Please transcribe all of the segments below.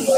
Okay,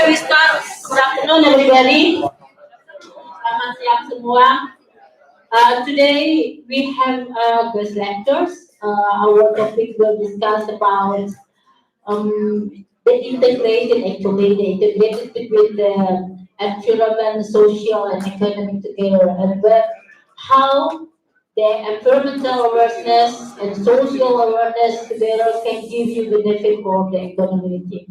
we start. Good afternoon, everybody. Selamat siang semua. Today we have guest lectures. Our topic will discuss about the integration between the environment, social, and economic together, and how the environmental awareness and social awareness together can give you benefit for the economy. We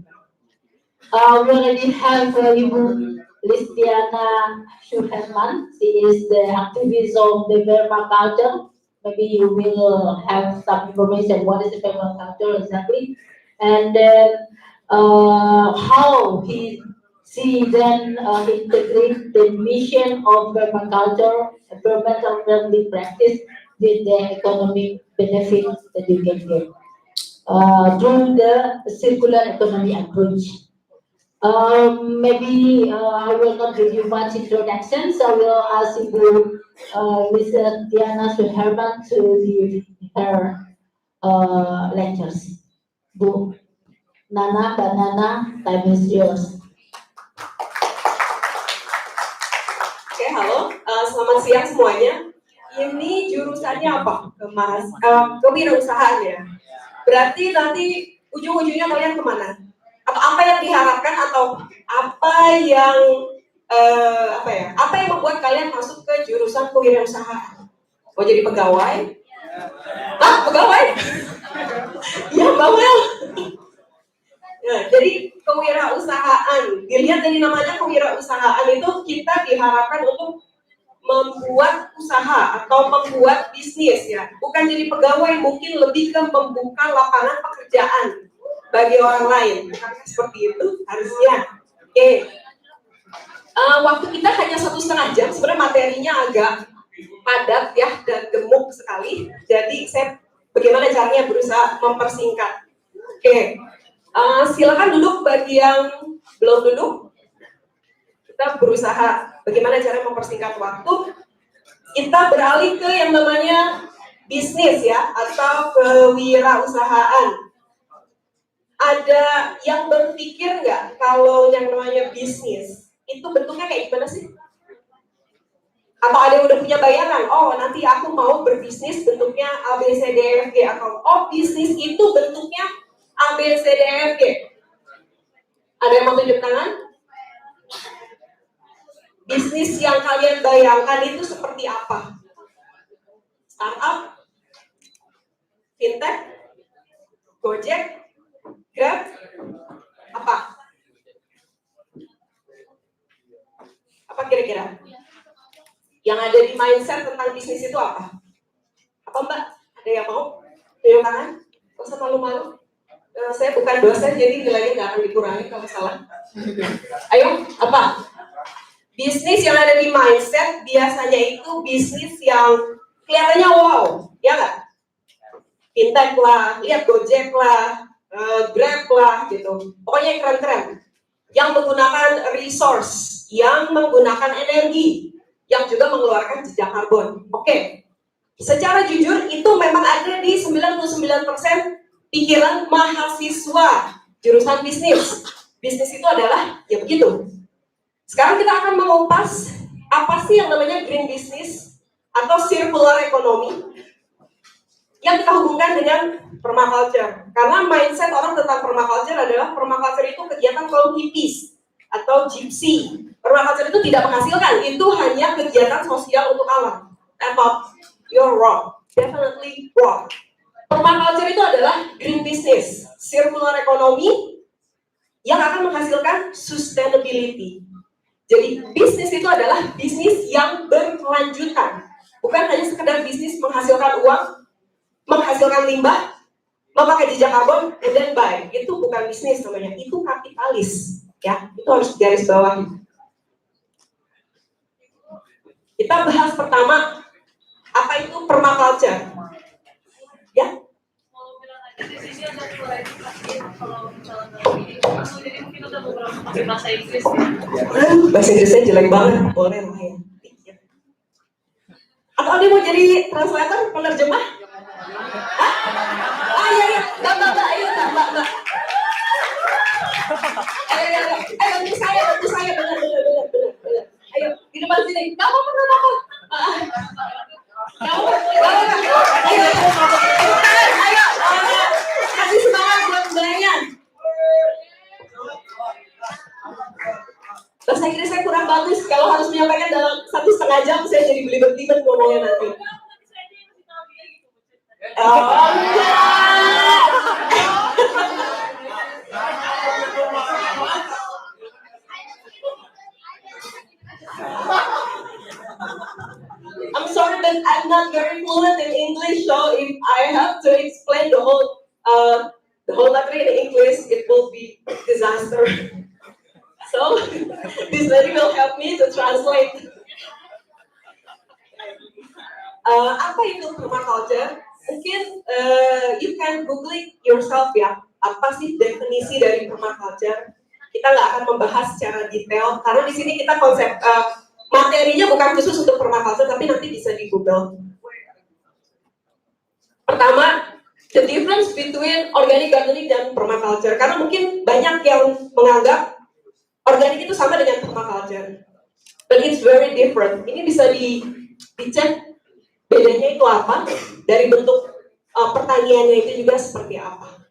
already have Ibu Listiana Shuherman. She is the activist of the permaculture. Maybe you will have some information what is the permaculture exactly, and then how she then integrate the mission of permaculture, environmental friendly practice with the economic benefits that you can get through the circular economy approach. Maybe I will not give you much introduction, so I will ask Ibu Mrs. Diana Suherman to give her lectures. Bu Nana, Banana, time is yours. Oke, halo, selamat siang semuanya. Ini jurusannya apa? Kewirausahaan ya. Berarti nanti ujung-ujungnya kalian kemana? Atau apa yang diharapkan atau apa yang membuat kalian masuk ke jurusan kewirausahaan? Mau jadi pegawai? Pegawai? Ya, Mbak Mel. Ya, jadi kewirausahaan. Dilihat dari namanya kewirausahaan itu kita diharapkan untuk membuat usaha atau membuat bisnis ya. Bukan jadi pegawai, mungkin lebih ke membuka lapangan pekerjaan bagi orang lain. Seperti itu harusnya. Oke. Waktu kita hanya 1,5 jam. Sebenarnya materinya agak padat ya dan gemuk sekali. Jadi saya bagaimana caranya berusaha mempersingkat. Oke. Silakan duduk bagi yang belum duduk. Kita berusaha bagaimana cara mempersingkat waktu. Kita beralih ke yang namanya bisnis ya atau kewirausahaan. Ada yang berpikir nggak kalau yang namanya bisnis itu bentuknya kayak gimana sih? Atau ada yang udah punya bayangan? Oh, nanti aku mau berbisnis bentuknya A, B, C, D, E, F, G. Atau bisnis itu bentuknya A, B, C, D, E, F, G. Ada yang mau tunjuk tangan? Bisnis yang kalian bayangkan itu seperti apa? Startup? Fintech? Gojek? Grab? Apa? Apa kira-kira? Yang ada di mindset tentang bisnis itu apa? Apa Mbak? Ada yang mau? Tunjuk tangan? Gak usah malu-malu. Saya bukan dosen, jadi nilainya nggak akan dikurangi kalau salah. Ayo, apa? Bisnis yang ada di mindset biasanya itu bisnis yang kelihatannya wow, ya nggak? Fintech lah, lihat Gojek lah, Grab lah, gitu. Pokoknya yang keren-keren. Yang menggunakan resource, yang menggunakan energi, yang juga mengeluarkan jejak karbon. Oke. Secara jujur itu memang ada di 99% pikiran mahasiswa jurusan bisnis. Bisnis itu adalah ya begitu. Sekarang kita akan mengupas apa sih yang namanya green business atau circular economy yang kita hubungkan dengan permaculture. Karena mindset orang tentang permaculture adalah permaculture itu kegiatan kaum hippies atau gypsy. Permaculture itu tidak menghasilkan, itu hanya kegiatan sosial untuk alam. Atau you're wrong, definitely wrong. Permaculture itu adalah green business, circular economy yang akan menghasilkan sustainability. Jadi bisnis itu adalah bisnis yang berkelanjutan, bukan hanya sekedar bisnis menghasilkan uang, menghasilkan limbah, memakai jejak karbon, and then buy. Itu bukan bisnis namanya, itu kapitalis. Ya, itu harus garis bawah. Kita bahas pertama, apa itu permaculture? Ya. Bahasa Inggris. Bahasa Inggrisnya jelek banget, boleh lah ya. Atau dia mau jadi translator, penerjemah? Hah? Ah iya, mbak, ayo mbak. Ayo, bantu saya, benar. Ayo, di depan sini. Gak apa-apa. Ayo, kasih semangat buat mbaknya. Bahasa Inggris saya kurang bagus, kalau harus menyampaikan dalam 1,5 jam saya jadi belibet-libet ngomongnya nanti. Oh, enggak. I'm sorry that I'm not very fluent in English, so if I have to explain the whole materi in English, it will be disaster. So this lady will help me to translate. Apa itu permaculture? Mungkin you can Google it yourself ya. Apa sih definisi dari permaculture? Kita nggak akan membahas secara detail karena di sini kita konsep materinya bukan khusus untuk permaculture, tapi nanti bisa di Google. Pertama, the difference between organic gardening dan permaculture. Karena mungkin banyak yang menganggap organik itu sama dengan permaculture, but it's very different. Ini bisa dicek bedanya itu apa, dari bentuk pertaniannya itu juga seperti apa.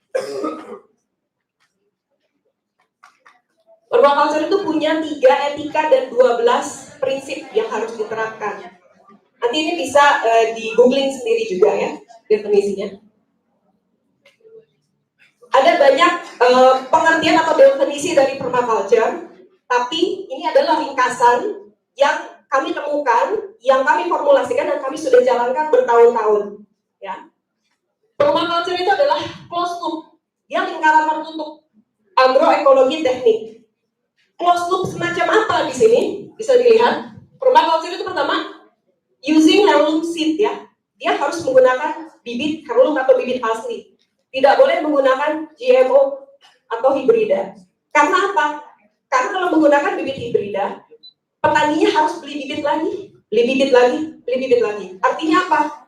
Permaculture itu punya 3 etika dan 12 prinsip yang harus diterapkan. Nanti ini bisa di googling sendiri juga ya definisinya. Ada banyak pengertian atau definisi dari permaculture, tapi ini adalah ringkasan yang kami temukan, yang kami formulasikan dan kami sudah jalankan bertahun-tahun. Ya. Permaculture itu adalah closed loop, dia lingkaran tertutup, agroekologi teknik. Closed loop semacam apa di sini? Bisa dilihat. Permaculture itu pertama, using heirloom seed ya, dia harus menggunakan bibit heirloom atau bibit asli. Tidak boleh menggunakan GMO atau hibrida. Karena apa? Karena kalau menggunakan bibit hibrida, petaninya harus beli bibit lagi. Artinya apa?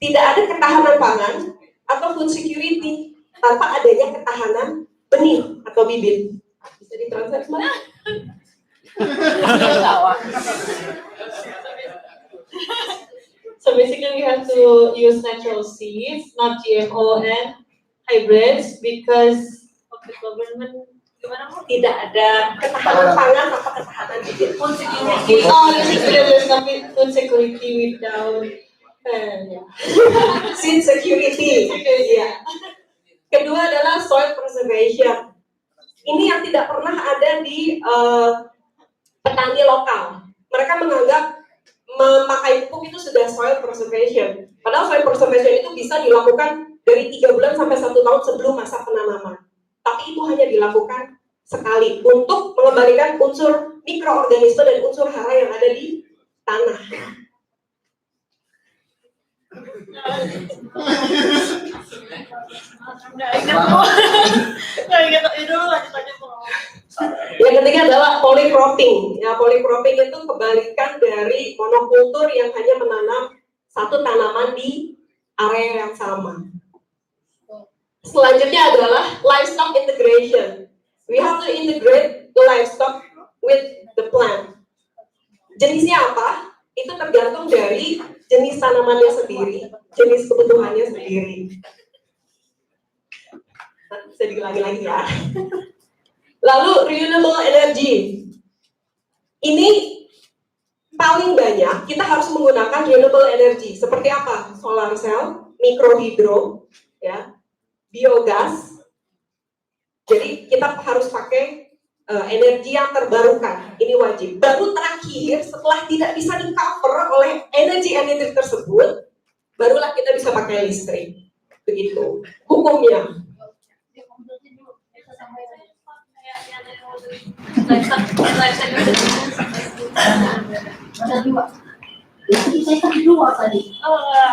Tidak ada ketahanan pangan atau food security tanpa adanya ketahanan benih atau bibit. Bisa ditranslate mana? So basically we have to use natural seeds, not GMO and hybrids, because of the government. Tidak ada ketahanan pangan tanpa ketahanan bibit. Food security. Oh, there's nothing food security without Seed security. Ya. Kedua adalah soil preservation. Ini yang tidak pernah ada di petani lokal. soil preservation. Padahal soil preservation itu bisa dilakukan dari 3 bulan sampai 1 tahun sebelum masa penanaman. Tapi itu hanya dilakukan sekali untuk mengembalikan unsur mikroorganisme dan unsur hara yang ada di tanah. Yang ketiga adalah polycropping. Ya, polycropping itu kebalikan dari monokultur yang hanya menanam satu tanaman di area yang sama. Selanjutnya adalah livestock integration. We have to integrate the livestock with the plant. Jenisnya apa? Itu tergantung dari jenis tanamannya sendiri, jenis kebutuhannya sendiri. Bisa diulangi lagi ya. Lalu renewable energy. Ini paling banyak kita harus menggunakan renewable energy. Seperti apa? Solar cell, mikrohidro, ya, biogas. Jadi kita harus pakai energi yang terbarukan. Ini wajib. Baru terakhir setelah tidak bisa di-cover oleh energi tersebut, barulah kita bisa pakai listrik. Begitu hukumnya.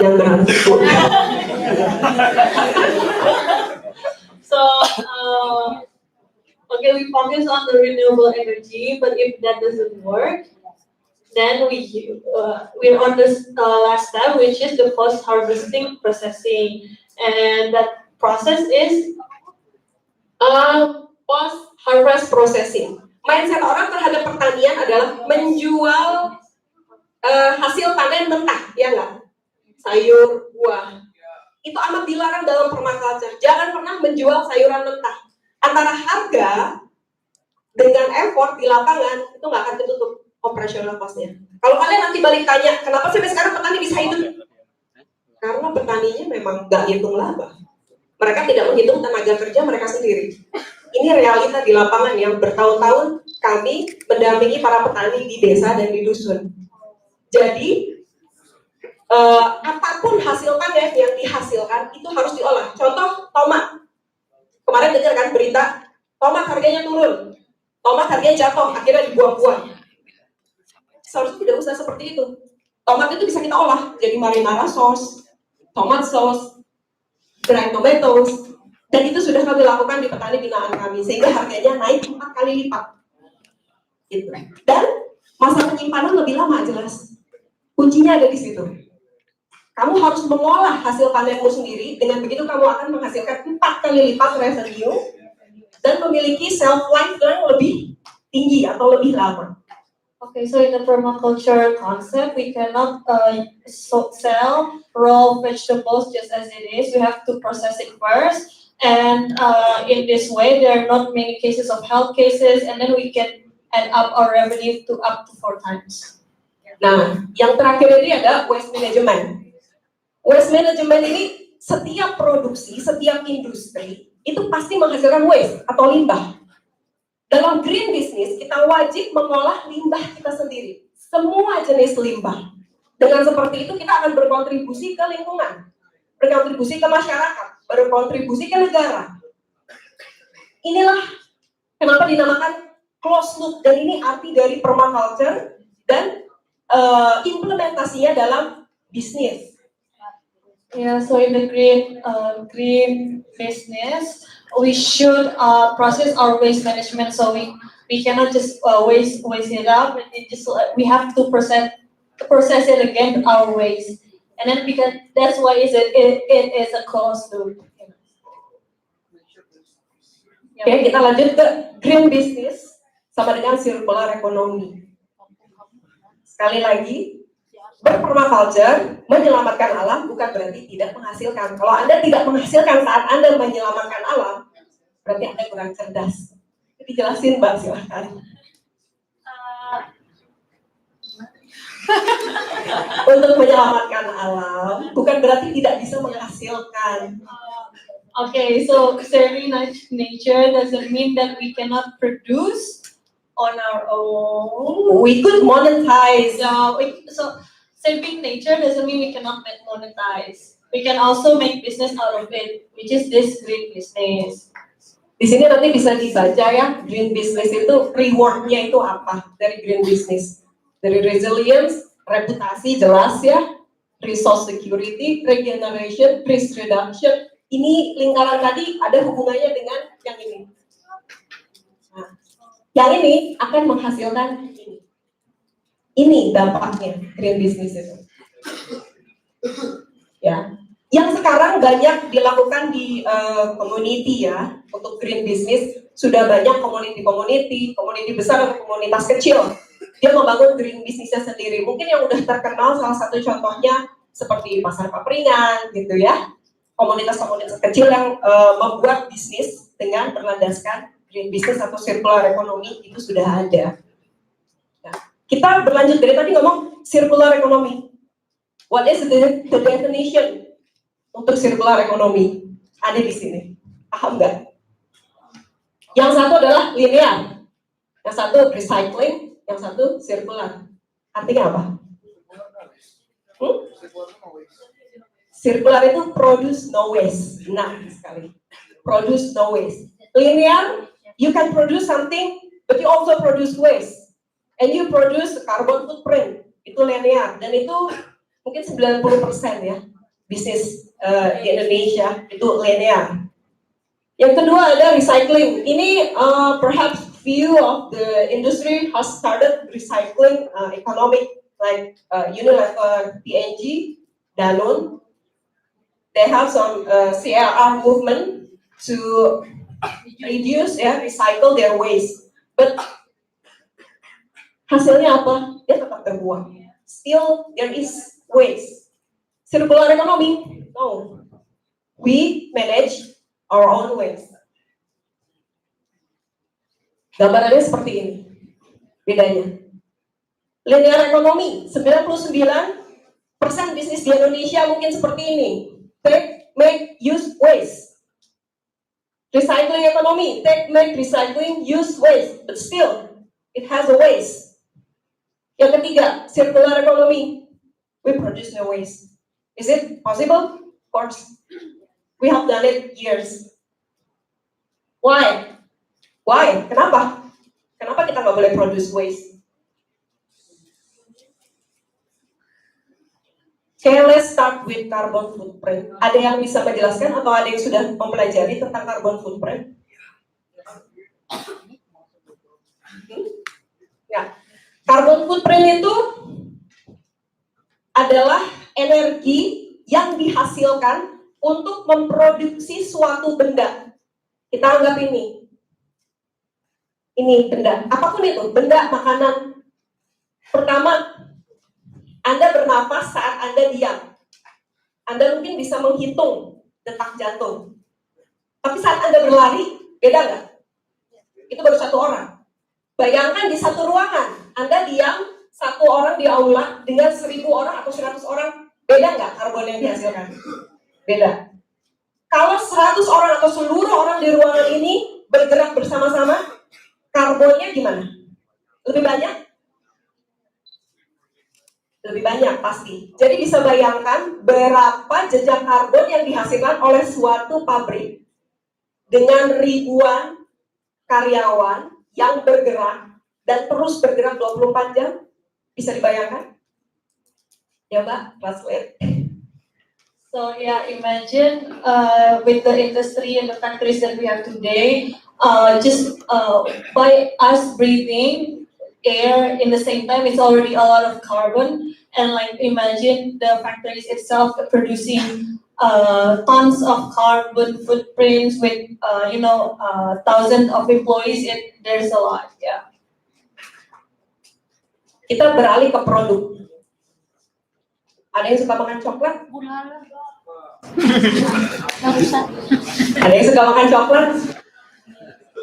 Yang berantem. So, okay, we focus on the renewable energy, but if that doesn't work, then we're on this last step, which is the post harvesting processing, and that process is post harvest processing. Mindset orang terhadap pertanian adalah menjual hasil panen mentah, ya nggak? Sayur, buah. Itu amat dilarang dalam permaculture. Jangan pernah menjual sayuran mentah. Antara harga dengan effort di lapangan itu nggak akan ketutup operational cost-nya. Kalau kalian nanti balik tanya, kenapa sampai sekarang petani bisa hidup? Karena petaninya memang nggak hitung laba. Mereka tidak menghitung tenaga kerja mereka sendiri. Ini realita di lapangan yang bertahun-tahun kami mendampingi para petani di desa dan di dusun. Jadi apapun hasil panen yang dihasilkan itu harus diolah. Contoh tomat. Kemarin dengar kan berita tomat harganya turun, tomat harganya jatuh, akhirnya dibuang-buang. Seharusnya tidak usah seperti itu. Tomat itu bisa kita olah jadi marinara sauce, tomat sauce, dried tomatoes, dan itu sudah kami lakukan di petani binaan kami sehingga harganya naik 4 kali lipat. Gitu. Dan masa penyimpanan lebih lama jelas. Kuncinya ada di situ. Kamu harus mengolah hasil panenmu sendiri, dengan begitu kamu akan menghasilkan 4 kali lipat revenue dan memiliki shelf life yang lebih tinggi atau lebih lama. Okay, so in the permaculture concept, we cannot sell raw vegetables just as it is. We have to process it first, and in this way, there are not many cases of health cases, and then we can add up our revenue to up to 4 times. Nah, yang terakhir ini ada waste management. Waste management ini setiap produksi, setiap industri itu pasti menghasilkan waste atau limbah. Dalam green business kita wajib mengolah limbah kita sendiri, semua jenis limbah. Dengan seperti itu kita akan berkontribusi ke lingkungan, berkontribusi ke masyarakat, berkontribusi ke negara. Inilah kenapa dinamakan closed loop, dan ini arti dari permaculture dan implementasinya dalam bisnis. Yeah, so in the green business, we should process our waste management. So we cannot just waste it up. We have to process it again our waste, and then because that's why it is a closed loop. Oke, kita lanjut ke green business sama dengan circular economy. Sekali lagi, berpermaculture, menyelamatkan alam bukan berarti tidak menghasilkan. Kalau Anda tidak menghasilkan saat Anda menyelamatkan alam, berarti Anda kurang cerdas. Dijelasin Mbak, silahkan. Untuk menyelamatkan alam bukan berarti tidak bisa menghasilkan. Okay, so serving nature doesn't mean that we cannot produce on our own. We could monetize. saving nature doesn't mean we cannot monetize. We can also make business out of it, which is this green business. Di sini nanti bisa dibaca ya, green business itu rewardnya itu apa dari green business. Dari resilience, reputasi jelas ya, resource security, regeneration, risk reduction. Ini lingkaran tadi ada hubungannya dengan yang ini. Nah, yang ini akan menghasilkan ini. Ini dampaknya green business itu. Ya, yang sekarang banyak dilakukan di community ya, untuk green business sudah banyak community besar atau komunitas kecil. Dia membangun green businessnya sendiri. Mungkin yang udah terkenal salah satu contohnya seperti Pasar Papringan gitu ya. Komunitas-komunitas kecil yang membuat bisnis dengan berlandaskan green business atau circular economy itu sudah ada. Nah, kita berlanjut dari tadi ngomong circular economy. What is the definition untuk circular economy? Ada di sini. Paham nggak? Yang satu adalah linear, yang satu recycling, yang satu circular. Artinya apa? Circular itu produce no waste. Nah, sekali. Produce no waste. Linear, you can produce something, but you also produce waste. And you produce carbon footprint. Itu linear. Dan itu mungkin 90% ya. Bisnis di Indonesia itu linear. Yang kedua ada recycling. Ini perhaps few of the industry has started recycling economic, like Unilever, P&G, Danone. They have some CSR movement to reduce, recycle their waste. But hasilnya apa? Dia tetap terbuang. Still there is waste. Circular economy? No. We manage our own waste. Gambarannya seperti ini. Bedanya. Linear economy, 99% bisnis di Indonesia mungkin seperti ini. Take, make, use, waste. Recycling economy, take, make, recycling, use, waste. But still, it has a waste. Yang ketiga, circular economy. We produce no waste. Is it possible? Of course. We have done it years. Why? Why? Kenapa? Kenapa kita nggak boleh produce waste? Okay, let's start with carbon footprint. Ada yang bisa menjelaskan atau ada yang sudah mempelajari tentang carbon footprint? Ya, carbon footprint itu adalah energi yang dihasilkan untuk memproduksi suatu benda. Kita anggap ini benda, apapun itu, benda, makanan. Pertama, Anda bernapas saat Anda diam. Anda mungkin bisa menghitung detak jantung. Tapi saat Anda berlari, beda nggak? Itu baru satu orang. Bayangkan di satu ruangan, Anda diam, satu orang di aula dengan 1000 orang atau 100 orang, beda nggak karbon yang dihasilkan? Beda. Kalau 100 orang atau seluruh orang di ruangan ini bergerak bersama-sama, karbonnya gimana? Lebih banyak? Lebih banyak pasti. Jadi bisa bayangkan berapa jejak karbon yang dihasilkan oleh suatu pabrik dengan ribuan karyawan yang bergerak dan terus bergerak 24 jam. Bisa dibayangkan? Ya Mbak, translate. So yeah, imagine with the industry and the factories that we have today, just by us breathing air in the same time, it's already a lot of carbon. And like imagine the factories itself producing tons of carbon footprints with thousands of employees. There's a lot, yeah. Kita beralih ke produk. Ada yang suka makan coklat? Ada yang suka makan coklat?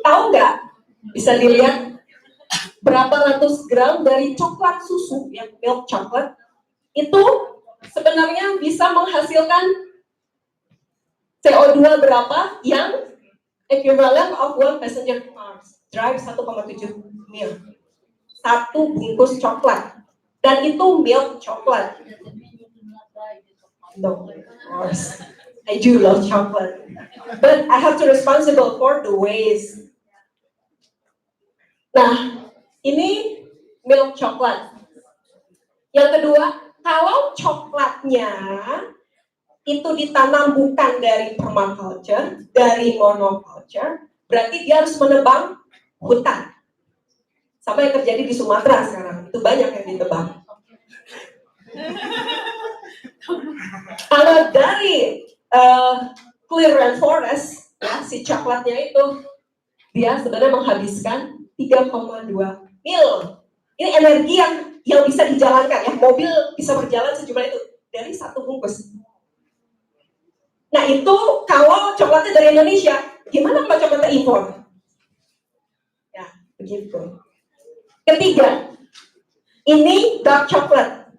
Tahu nggak? Bisa dilihat berapa ratus gram dari coklat susu, yang milk coklat, itu sebenarnya bisa menghasilkan CO2 berapa yang equivalent of one passenger car drive 1,7 mil. Satu bungkus coklat. Dan itu milk chocolate. No, of course. I do love chocolate. But I have to responsible for the waste. Nah, ini milk chocolate. Yang kedua, kalau coklatnya itu ditanam bukan dari permaculture, dari monoculture, berarti dia harus menebang hutan. Sama yang terjadi di Sumatera sekarang, itu banyak yang ditebang. Kalau dari clear rainforest, ya, si coklatnya itu dia sebenarnya menghabiskan 3,2 mil. Ini energi yang bisa dijalankan, ya, mobil bisa berjalan sejumlah itu dari satu bungkus. Nah itu kalau coklatnya dari Indonesia, gimana kalau coklatnya impor? Ya begitu. Ketiga, ini dark chocolate.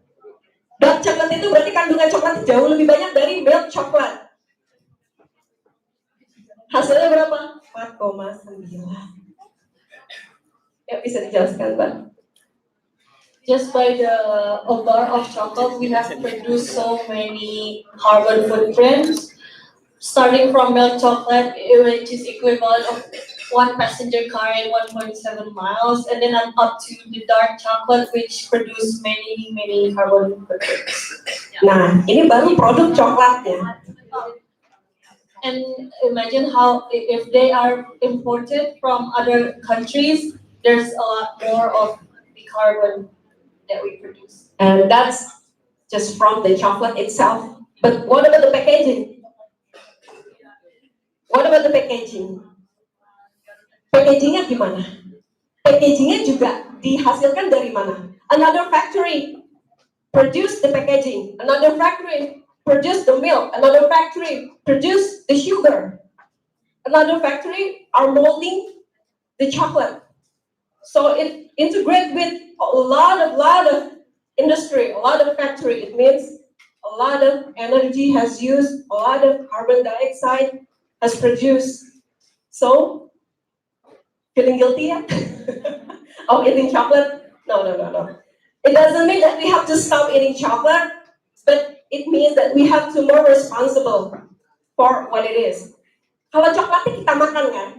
Dark chocolate itu berarti kandungan coklat jauh lebih banyak dari milk chocolate. Hasilnya berapa? 4,9. Ya bisa dijelaskan, Mbak? Just by the a bar of chocolate, we have produced so many carbon footprints. Starting from milk chocolate, which is equivalent of one passenger car in 1.7 miles, and then up to the dark chocolate, which produce many carbon footprints. Nah, ini baru produk coklatnya. And imagine how if they are imported from other countries, there's a lot more of the carbon that we produce. And that's just from the chocolate itself. But what about the packaging? What about the packaging? Packagingnya gimana? Packagingnya juga dihasilkan dari mana? Another factory produce the packaging. Another factory produce the milk. Another factory produce the sugar. Another factory are molding the chocolate. So it integrates with a lot of industry, a lot of factory. It means a lot of energy has used, a lot of carbon dioxide has produced. So, feeling guilty yet? Of eating chocolate? No. It doesn't mean that we have to stop eating chocolate, but it means that we have to be more responsible for what it is. Kalau coklatnya kita makan kan,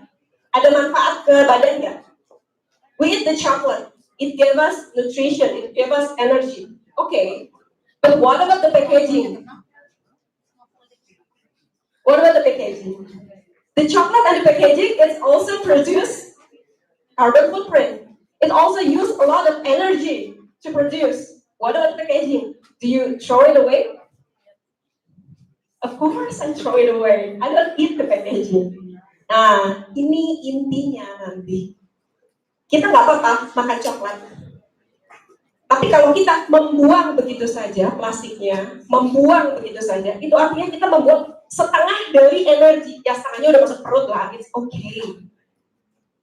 ada manfaat ke badan nggak? We eat the chocolate. It gave us nutrition. It gave us energy. Okay. But what about the packaging? What about the packaging? The chocolate and the packaging is also produce carbon footprint. It also use a lot of energy to produce. What about the packaging? Do you throw it away? Of course I throw it away. I don't eat the packaging. Nah, ini intinya nanti. Kita nggak apa-apa makan coklat. Tapi kalau kita membuang begitu saja plastiknya, membuang begitu saja, itu artinya kita membuang setengah dari energi. Ya setengahnya udah masuk perut lah, it's okay.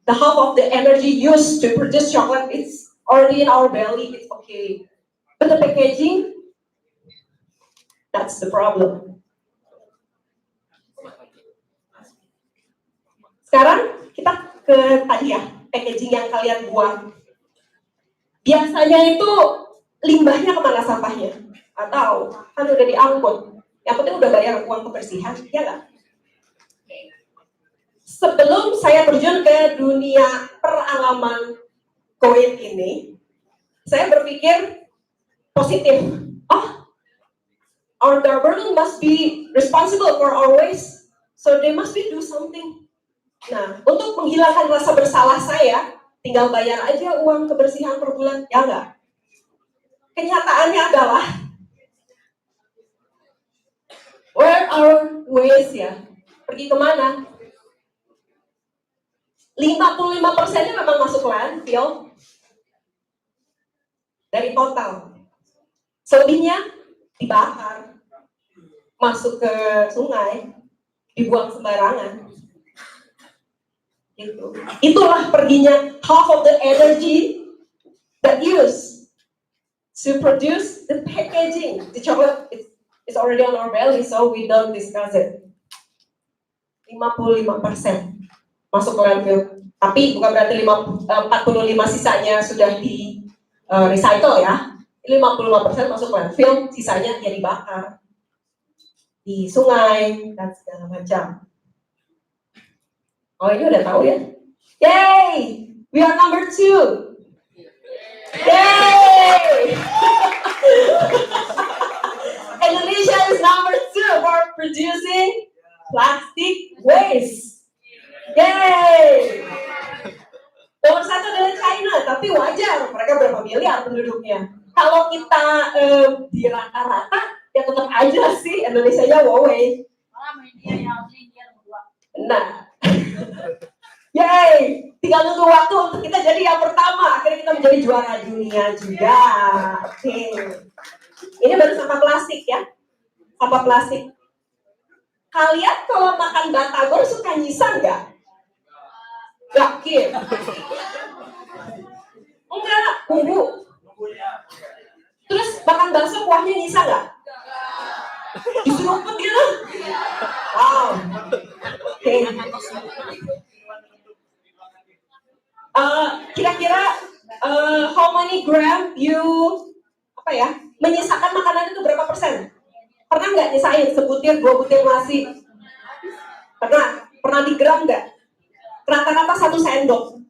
The half of the energy used to produce chocolate is already in our belly, it's okay. But the packaging, that's the problem. Sekarang kita ke tadi ya, packaging yang kalian buang. Biasanya itu limbahnya kemana sampahnya? Atau kan udah diangkut, yang penting udah bayar uang kebersihan, ya nggak? Sebelum saya terjun ke dunia peralaman COVID ini, saya berpikir positif. Oh, our government must be responsible for our waste, so they must be do something. Nah, untuk menghilangkan rasa bersalah saya, tinggal bayar aja uang kebersihan per bulan, ya nggak? Kenyataannya adalah, where our waste ya? Pergi kemana? 55%-nya memang masuk landfill dari total. Selebihnya dibakar, masuk ke sungai, dibuang sembarangan. Gitu. Itulah perginya half of the energy that used to produce the packaging. The chocolate is already on our belly, so we don't discuss it. 55% masuk ke landfill. Tapi bukan berarti 45 sisanya sudah di recycle ya. 55% masuk landfill, sisanya ya dibakar di sungai dan segala macam. Oh, ini udah tahu ya? Yay! We are number 2. Yay! Indonesia is number 2 for producing plastic waste. Yay! Nomor 1 adalah China, tapi wajar, mereka berapa miliar penduduknya. Kalau kita di rata-rata, ya tetap aja sih Indonesia-nya Huawei. Nah, yay! Tinggal nunggu waktu untuk kita jadi yang pertama. Akhirnya kita menjadi juara dunia juga. Oke. Ini baru sampah plastik ya. Sampah plastik. Kalian kalau makan batagor suka nyisa nggak? Yakin? Enggak, bumbu. Terus makan bakso kuahnya nyisa nggak? Diseruput gitu? Wow. Oke. Kira-kira how many gram you menyisakan makanan itu berapa persen? Pernah nggak nyisain sebutir 2 butir nasi? Pernah di gram nggak? Rata-rata 1 sendok.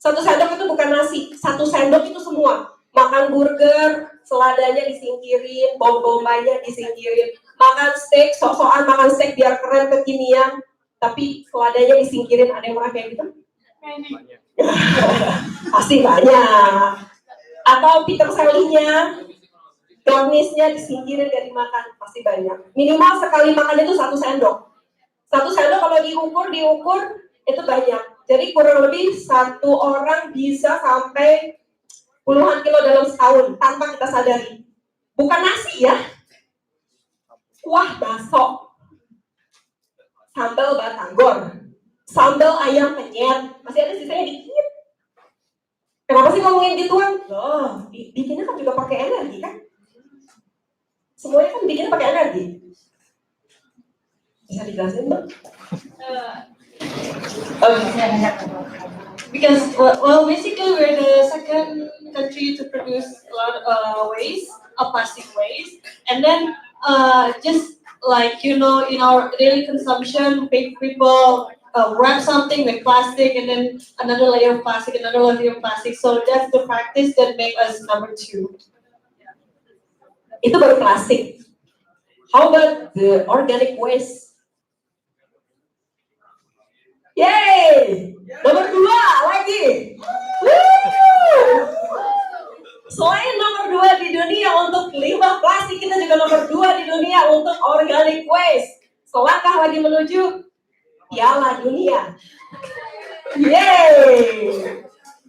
1 sendok itu bukan nasi, 1 sendok itu semua. Makan burger, seladanya disingkirin, bombanya disingkirin. Makan steak, sok-sokan makan steak biar keren kekinian, tapi seladanya disingkirin. Ada yang pernah kayak gitu? Pasti banyak. Atau Peter Sally-nya, garnish-nya disingkirin dari makan, pasti banyak. Minimal sekali makan itu 1 sendok. 1 sendok kalau diukur itu banyak. Jadi kurang lebih 1 orang bisa sampai puluhan kilo dalam setahun tanpa kita sadari. Bukan nasi ya. Kuah bakso, sambal batagor, sambal ayam penyet, masih ada sisanya dikit. Kenapa sih ngomongin gituan? Loh, bikinnya kan juga pakai energi kan? Semuanya kan bikinnya pakai energi. Bisa dijelasin, Mbak? Because well, basically we're the second country to produce a lot of plastic waste, and then just like in our daily consumption, people wrap something with plastic, and then another layer of plastic, another layer of plastic. So that's the practice that make us number 2. Itu baru plastik. How about the organic waste? Yeay! Nomor 2 lagi. Selain nomor 2 di dunia untuk limbah plastik, kita juga nomor 2 di dunia untuk organic waste. Selangkah lagi menuju Piala Dunia. Yeay!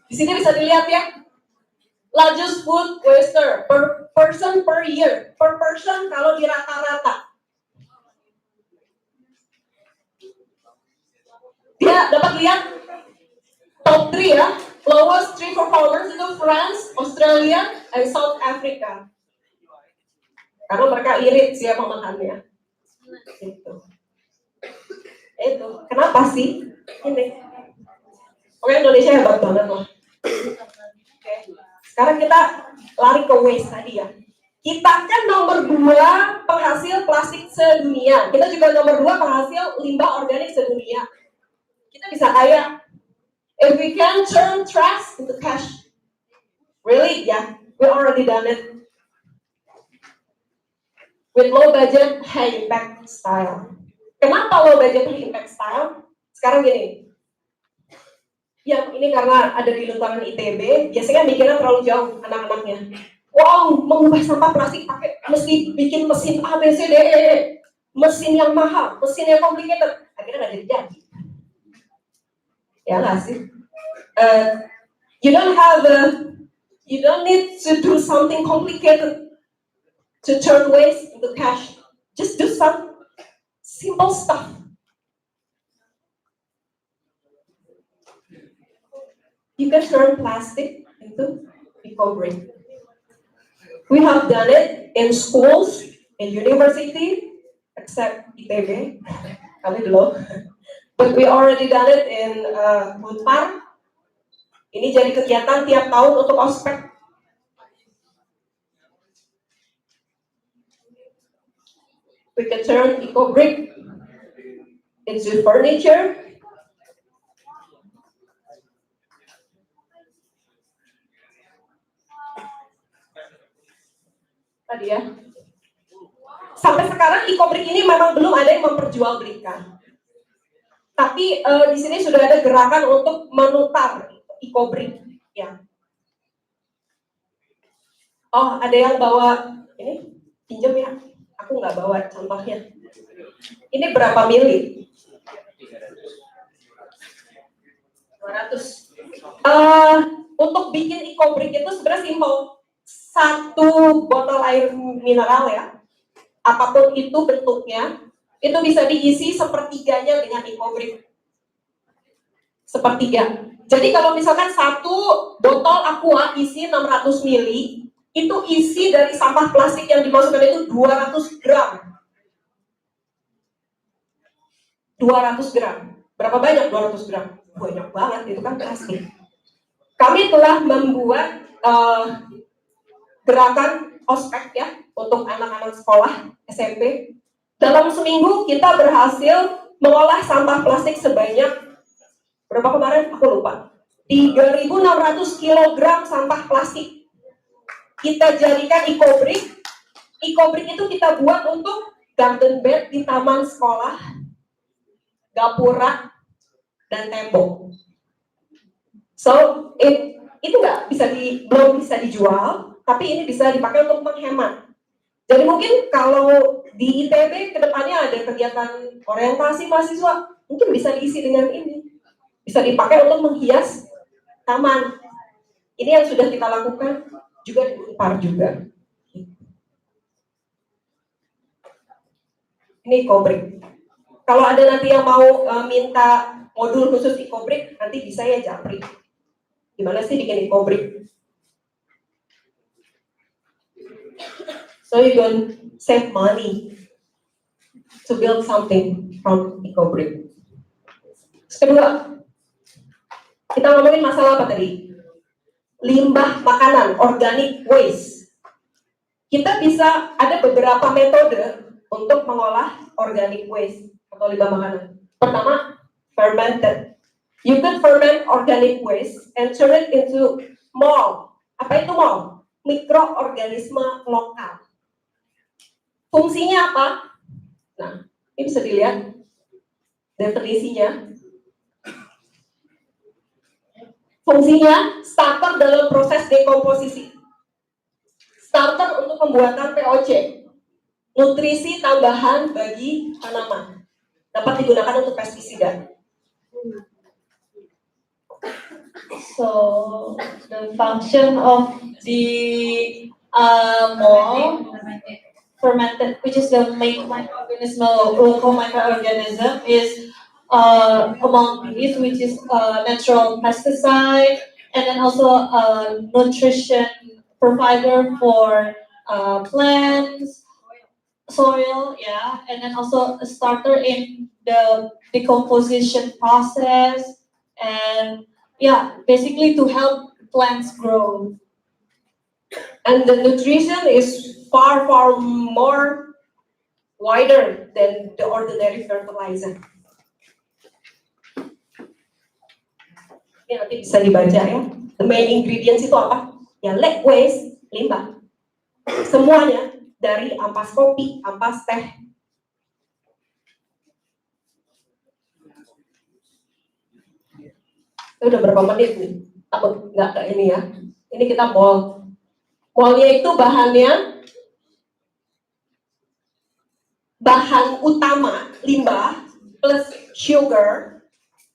Di sini bisa dilihat ya. Largest food waster per person per year. Per person kalau di rata-rata. Dia dapat lihat top 3 ya. Lowest 3 performers itu France, Australia, and South Africa. Karena mereka irit siapa makannya. Itu. Kenapa sih? Ini. Oke, Indonesia hebat banget loh. Oke. Sekarang kita lari ke waste tadi ya. Kita kan nomor 2 penghasil plastik sedunia. Kita juga nomor 2 penghasil limbah organik sedunia. Kita bisa kaya. If we can turn trash into cash. Really? Yeah, we already done it. With low budget, high impact style. Kenapa low budget, high impact style? Sekarang gini. Ya, ini karena ada di lingkungan ITB, biasanya mikirnya terlalu jauh anak-anaknya. Wow, mengubah sampah plastik pakai mesti bikin mesin A, B, C, D, E. Mesin yang mahal, mesin yang complicated. Akhirnya nggak jadi. Ya nggak sih? You don't need to do something complicated to turn waste into cash. Just do some simple stuff. You can turn plastic into eco-green. We have done it in schools, in university, except ITB, kami belum. But we already done it in Unpar. Ini jadi kegiatan tiap tahun untuk ospek. We can turn eco brick into furniture. Tadi ya. Sampai sekarang eco brick ini memang belum ada yang memperjualbelikan. Tapi di sini sudah ada gerakan untuk menutar eco brick. Ya. Oh, ada yang bawa ini? Pinjam ya. Aku nggak bawa contohnya. Ini berapa mili? 200. Untuk bikin eco brick itu sebenarnya simpel. 1 botol air mineral ya, apapun itu bentuknya, itu bisa diisi sepertiganya dengan eco brick. Sepertiga. Jadi kalau misalkan 1 botol aqua isi 600 mili, itu isi dari sampah plastik yang dimasukkan itu 200 gram. 200 gram. Berapa banyak 200 gram? Banyak banget, itu kan plastik. Kami telah membuat gerakan ospek ya, untuk anak-anak sekolah SMP. Dalam seminggu kita berhasil mengolah sampah plastik sebanyak, berapa kemarin? Aku lupa. 3.600 kg sampah plastik. Kita jadikan eco brick. Eco brick itu kita buat untuk garden bed di taman sekolah, gapura, dan tembok. So, itu nggak bisa belum bisa dijual, tapi ini bisa dipakai untuk menghemat. Jadi mungkin kalau di ITB kedepannya ada kegiatan orientasi mahasiswa, mungkin bisa diisi dengan ini. Bisa dipakai untuk menghias taman. Ini yang sudah kita lakukan juga di Unpar juga. Ini eco brick. Kalau ada nanti yang mau minta modul khusus eco brick, nanti bisa ya japri. Gimana sih bikin eco brick? So you can save money to build something from eco brick. Kedua, kita ngomongin masalah apa tadi? Limbah makanan, organic waste. Kita bisa ada beberapa metode untuk mengolah organic waste atau limbah makanan. Pertama, fermented. You can ferment organic waste and turn it into mold. Apa itu mold? Mikroorganisme lokal. Fungsinya apa? Nah, ini bisa dilihat definisinya. Fungsinya starter dalam proses dekomposisi. Starter untuk pembuatan POC. Nutrisi tambahan bagi tanaman. Dapat digunakan untuk pestisida. So the function of the mold fermented, which is the main microorganism, local microorganism, is among these, which is natural pesticide, and then also a nutrition provider for plants, soil, yeah, and then also a starter in the decomposition process, and yeah, basically to help plants grow. And the nutrition is far more wider than the ordinary fertilizer. Ini nanti bisa dibaca ya. The main ingredients itu apa? Ya, lake waste, limbah. Semuanya dari ampas kopi, ampas teh. Udah berapa menit nih? Takut nggak kayak ini ya. Ini kita mold. Moldnya itu bahan utama limbah plus sugar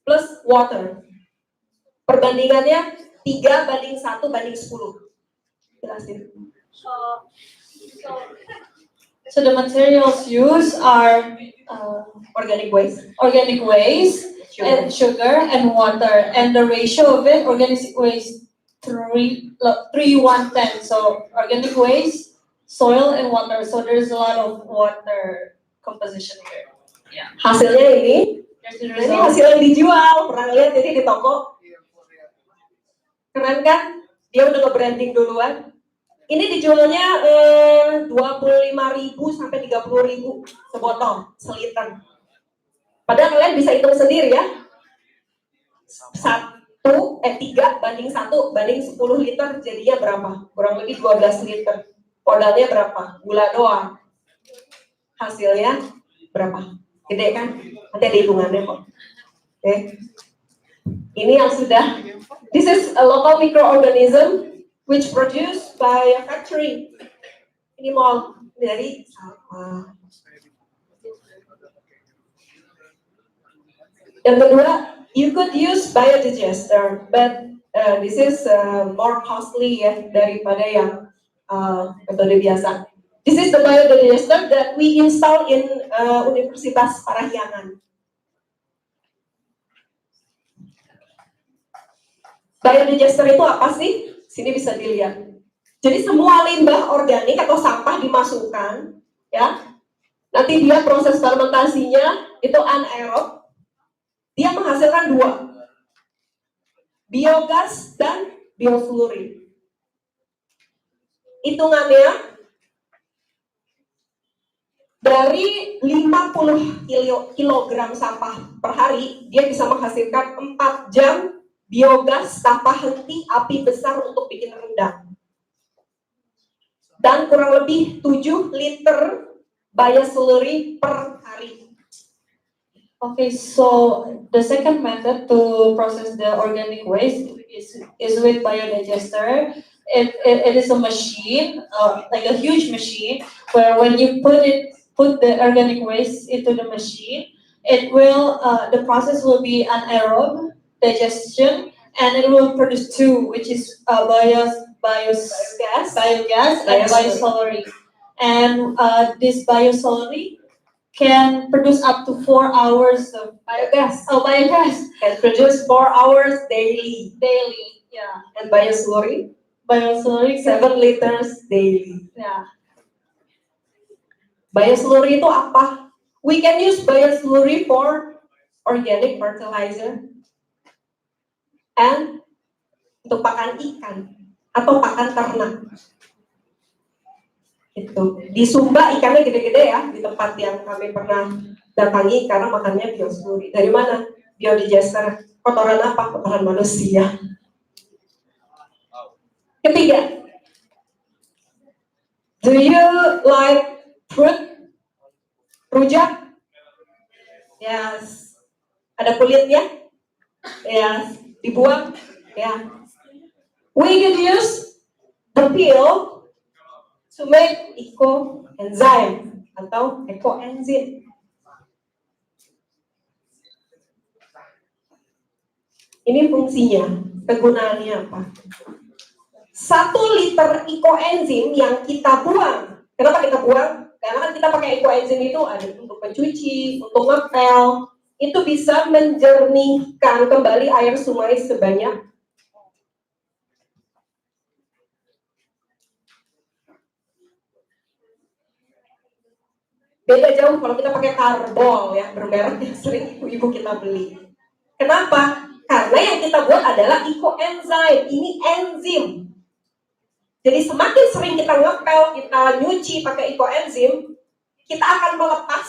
plus water. Perbandingannya 3:1:10. Jelasin. So the materials used are Organic waste, and sugar and water, and the ratio of it, organic waste 3:1:10. So organic waste, soil, and water. So there's a lot of water composition here. Yeah. hasilnya ini. There's the Ini result. hasil yang dijual. Pernah lihat ini di toko? Keren kan? Dia udah nge-branding duluan. Ini dijualnya 25.000 25.000 sampai 30.000 sebotol, seliter. Padahal kalian bisa hitung sendiri ya. 3 banding 1 banding 10 liter jadinya berapa? Kurang lebih 12 liter. Modalnya berapa? Gula doang. Hasilnya berapa? Gede kan? Nanti ada hitungannya kok. Oke. Ini yang sudah. This is a local microorganism which produced by a factory. Ini mau dari yang kedua, you could use biodigester, but this is more costly ya daripada yang metode biasa. This is the biodigester that we install in Universitas Parahyangan. Biodigester itu apa sih? Sini bisa dilihat. Jadi semua limbah organik atau sampah dimasukkan, ya. Nanti dia proses fermentasinya itu anaerob. Dia menghasilkan 2, biogas dan biofluorin. Hitungannya dari 50 kilogram sampah per hari, dia bisa menghasilkan 4 jam biogas tanpa henti api besar untuk bikin rendang. Dan kurang lebih 7 liter bioslurry per hari. Okay, so the second method to process the organic waste is with biodigester. It is a machine, like a huge machine, where when you put the organic waste into the machine, it will the process will be anaerob digestion, and it will produce 2, which is biogas and bioslurry. And this bioslurry can produce up to 4 hours of biogas. Oh, biogas Can produce 4 hours daily. Yeah. And bioslurry, 7 liters daily. Yeah. Bioslurry itu apa? We can use bioslurry for organic fertilizer and untuk pakan ikan atau pakan ternak. Itu di Sumba ikannya gede-gede ya, di tempat yang kami pernah datangi karena makannya bioslurry. Dari mana? Biodigester. Kotoran apa? Kotoran manusia. Ketiga, do you like fruit? Rujak? Yes. Ada kulitnya? Yes. Dibuang? Ya. We can use the peel to make ecoenzyme atau ekoenzim. Ini fungsinya, kegunaannya apa? 1 liter ekoenzim yang kita buang. Kenapa kita buang? Karena kan kita pakai ekoenzim itu ada untuk mencuci, untuk ngepel. Itu bisa menjernihkan kembali air sungai sebanyak beda jauh kalau kita pakai karbol ya, bermerek yang sering ibu-ibu kita beli. Kenapa? Karena yang kita buat adalah ekoenzim. Ini enzim. Jadi semakin sering kita ngepel, kita nyuci pakai ekoenzim, kita akan melepas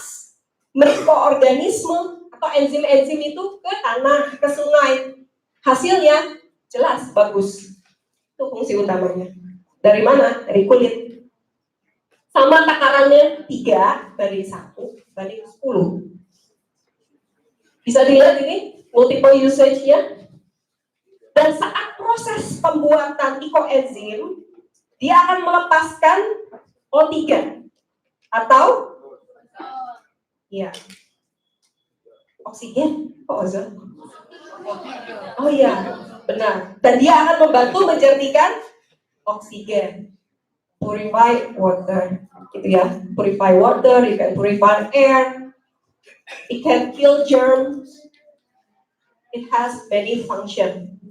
mikroorganisme atau enzim-enzim itu ke tanah, ke sungai. Hasilnya jelas bagus. Itu fungsi utamanya. Dari mana? Dari kulit. Sama takarannya 3 banding 1 banding 10. Bisa dilihat ini multiple usage ya. Dan saat proses pembuatan ekoenzim, dia akan melepaskan O3 atau ya oksigen, ozon. Oh iya, benar. Dan dia akan membantu menjernihkan oksigen. Purify water, gitu ya. Purify water, it can purify air, it can kill germs, it has many function.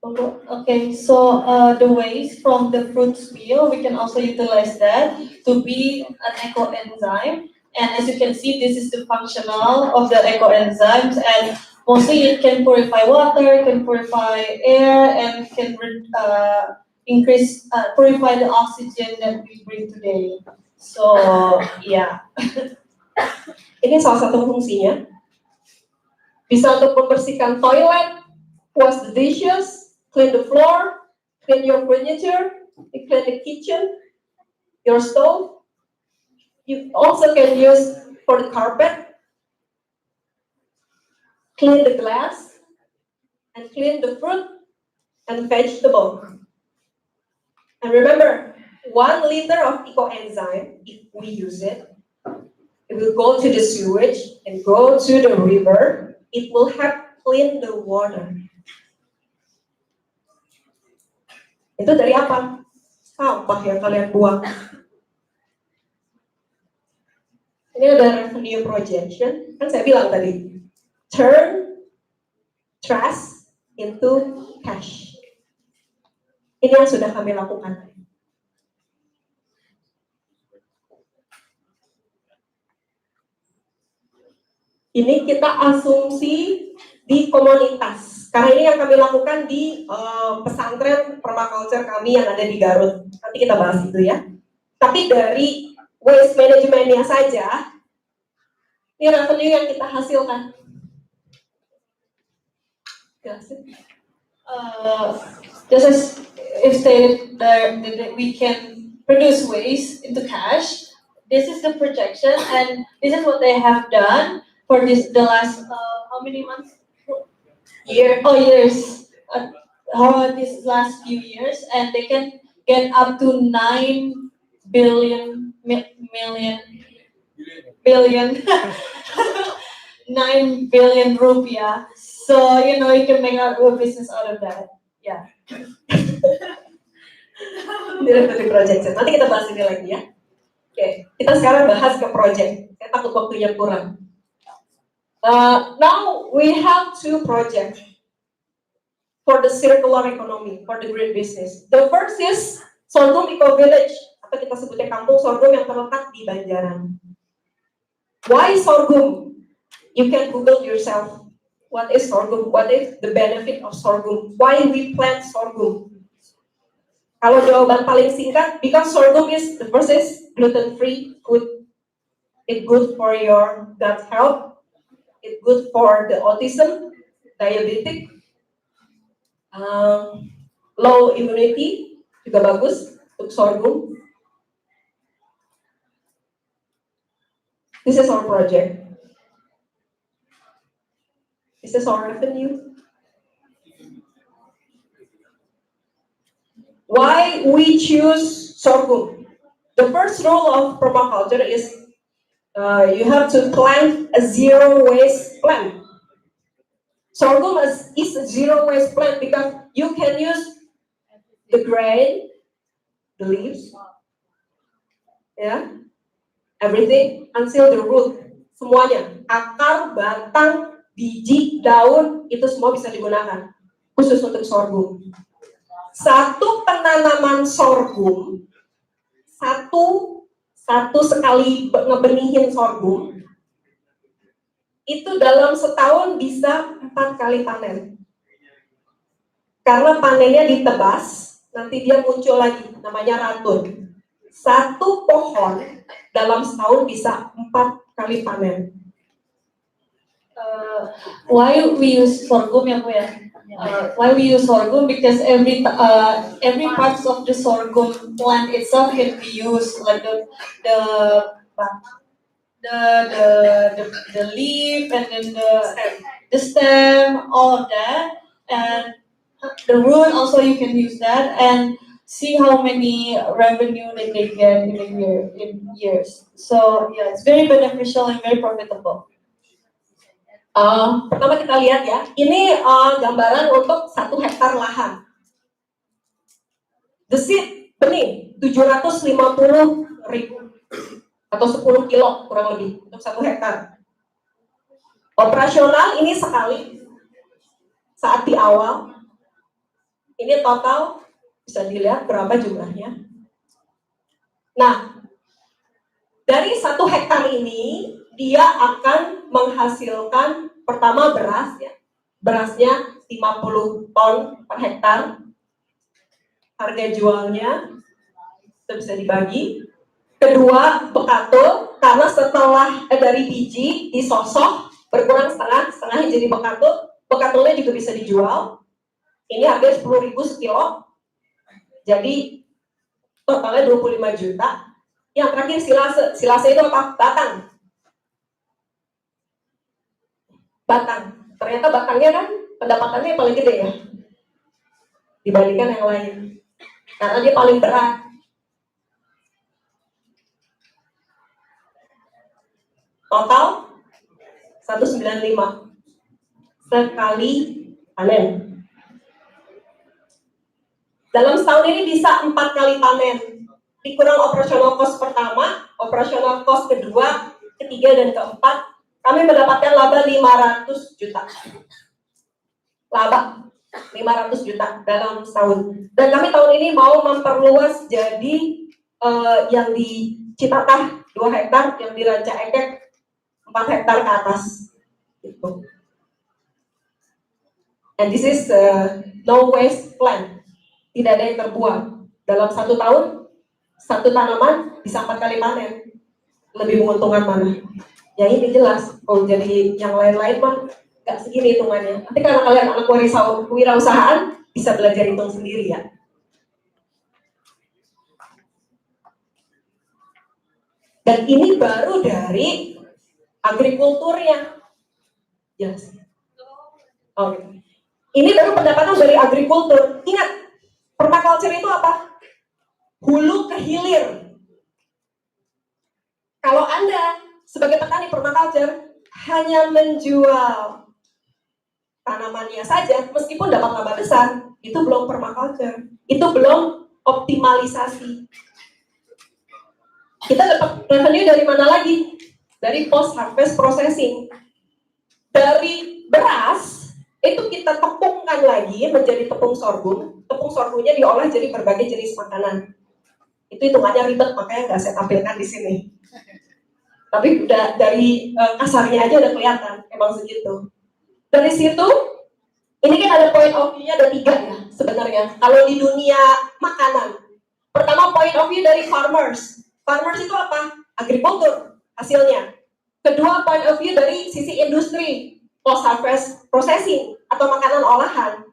Okay, so the waste from the fruit peel, we can also utilize that to be an ecoenzyme. And as you can see, this is the functional of the ecoenzymes, and mostly it can purify water, it can purify air, and purify the oxygen that we breathe today. So yeah. Ini salah satu fungsinya. Bisa untuk membersihkan toilet, wash the dishes, clean the floor, clean your furniture, clean the kitchen, your stove. You also can use for the carpet, clean the glass, and clean the fruit and vegetable. And remember, 1 liter of ecoenzyme, if we use it, it will go to the sewage and go to the river. It will help clean the water. Itu dari apa? Sampah yang kalian buang. Ini ada revenue projection. Kan saya bilang tadi, turn trash into cash. Ini yang sudah kami lakukan. Ini kita asumsi di komunitas. Karena ini yang kami lakukan di pesantren permaculture kami yang ada di Garut. Nanti kita bahas itu ya. Tapi dari waste managementnya saja, ini revenue yang kita hasilkan. Just as if stated that we can produce waste into cash, this is the projection, and this is what they have done for the last how many months? Years. This last few years, and they can get up to 9 billion 9 billion rupiah. So you can make a business out of that. Yeah. Ini project. Nanti kita bahas ini lagi ya. Oke, kita sekarang bahas ke project. Saya takut waktunya kurang. Now we have 2 projects for the circular economy, for the green business. The first is Sorghum Eco Village, atau kita sebutnya kampung sorghum yang terletak di Banjaran. Why sorghum? You can Google yourself. What is sorghum? What is the benefit of sorghum? Why we plant sorghum? Kalau jawaban paling singkat, because sorghum is, the first is gluten-free food. It's good for your gut health. It's good for the autism, diabetic, low immunity, juga bagus untuk sorghum. This is our project. This is our revenue. Why we choose sorghum? The first rule of permaculture is you have to plant a zero waste plant. Sorghum is a zero waste plant because you can use the grain, the leaves, everything until the root, semuanya, akar, batang, biji, daun, itu semua bisa digunakan, khusus untuk sorghum. Satu penanaman sorghum, satu sekali ngebenihin sorghum, itu dalam setahun bisa 4 kali panen. Karena panennya ditebas, nanti dia muncul lagi, namanya ratun. Satu pohon dalam setahun bisa 4 kali panen. Why we use sorghum ya Bu ya? Why we use sorghum? Because every parts of the sorghum plant itself can be used, like the leaf and then the stem, all of that, and the root also you can use that, and see how many revenue they can get in a year, in years. So yeah, it's very beneficial and very profitable. Pertama kita lihat ya, ini gambaran untuk 1 hektar lahan. The seed benih 750.000 atau 10 kilo kurang lebih untuk 1 hektar. Operasional ini sekali saat di awal. Ini total bisa dilihat berapa jumlahnya. Nah, dari 1 hektar ini dia akan menghasilkan pertama beras ya. Berasnya 50 ton per hektar. harga jualnya itu bisa dibagi. Kedua, bekatul, karena setelah dari biji disosok berkurang setengahnya jadi bekatul. Bekatulnya juga bisa dijual. Ini harganya 10.000 sekilo. Jadi totalnya 25 juta. Yang terakhir silase. Silase itu apa? Batang. Ternyata batangnya kan pendapatannya paling gede ya dibandingkan yang lain. Karena dia paling berat. Total 195 sekali panen. Dalam setahun ini bisa 4 kali panen. Dikurang operasional cost pertama, operasional cost kedua, ketiga, dan keempat, kami mendapatkan laba 500 juta. Laba 500 juta dalam setahun. Dan kami tahun ini mau memperluas jadi yang di Citatah 2 hektar, yang di Ranca Ekek 4 hektar ke atas. Gitu. And this is no waste plan. Tidak ada yang terbuang. Dalam 1 tahun, 1 tanaman bisa 4 kali panen. Lebih menguntungkan mana? Yang ini jelas. Oh, jadi yang lain-lain mah nggak segini hitungannya. Nanti karena kalian anak wirausahaan, bisa belajar hitung sendiri ya. Dan ini baru dari agrikulturnya. Yes. Oke. Ini baru pendapatan dari agrikultur. Ingat, permaculture itu apa? Hulu ke hilir. Kalau Anda sebagai petani permaculture hanya menjual tanamannya saja, meskipun dapat laba besar, itu belum permaculture. Itu belum optimalisasi. Kita dapat revenue dari mana lagi? Dari post harvest processing. Dari beras itu kita tepungkan lagi menjadi tepung sorghum. Tepung sorghumnya diolah jadi berbagai jenis makanan. Itu hitungannya ribet, makanya nggak saya tampilkan di sini. Tapi udah dari kasarnya aja udah kelihatan, emang segitu. Dari situ, ini kan ada point of view-nya ada 3 ya sebenarnya. Kalau di dunia makanan, pertama point of view dari farmers. Farmers itu apa? Agrikultur hasilnya. Kedua point of view dari sisi industri, post harvest processing atau makanan olahan.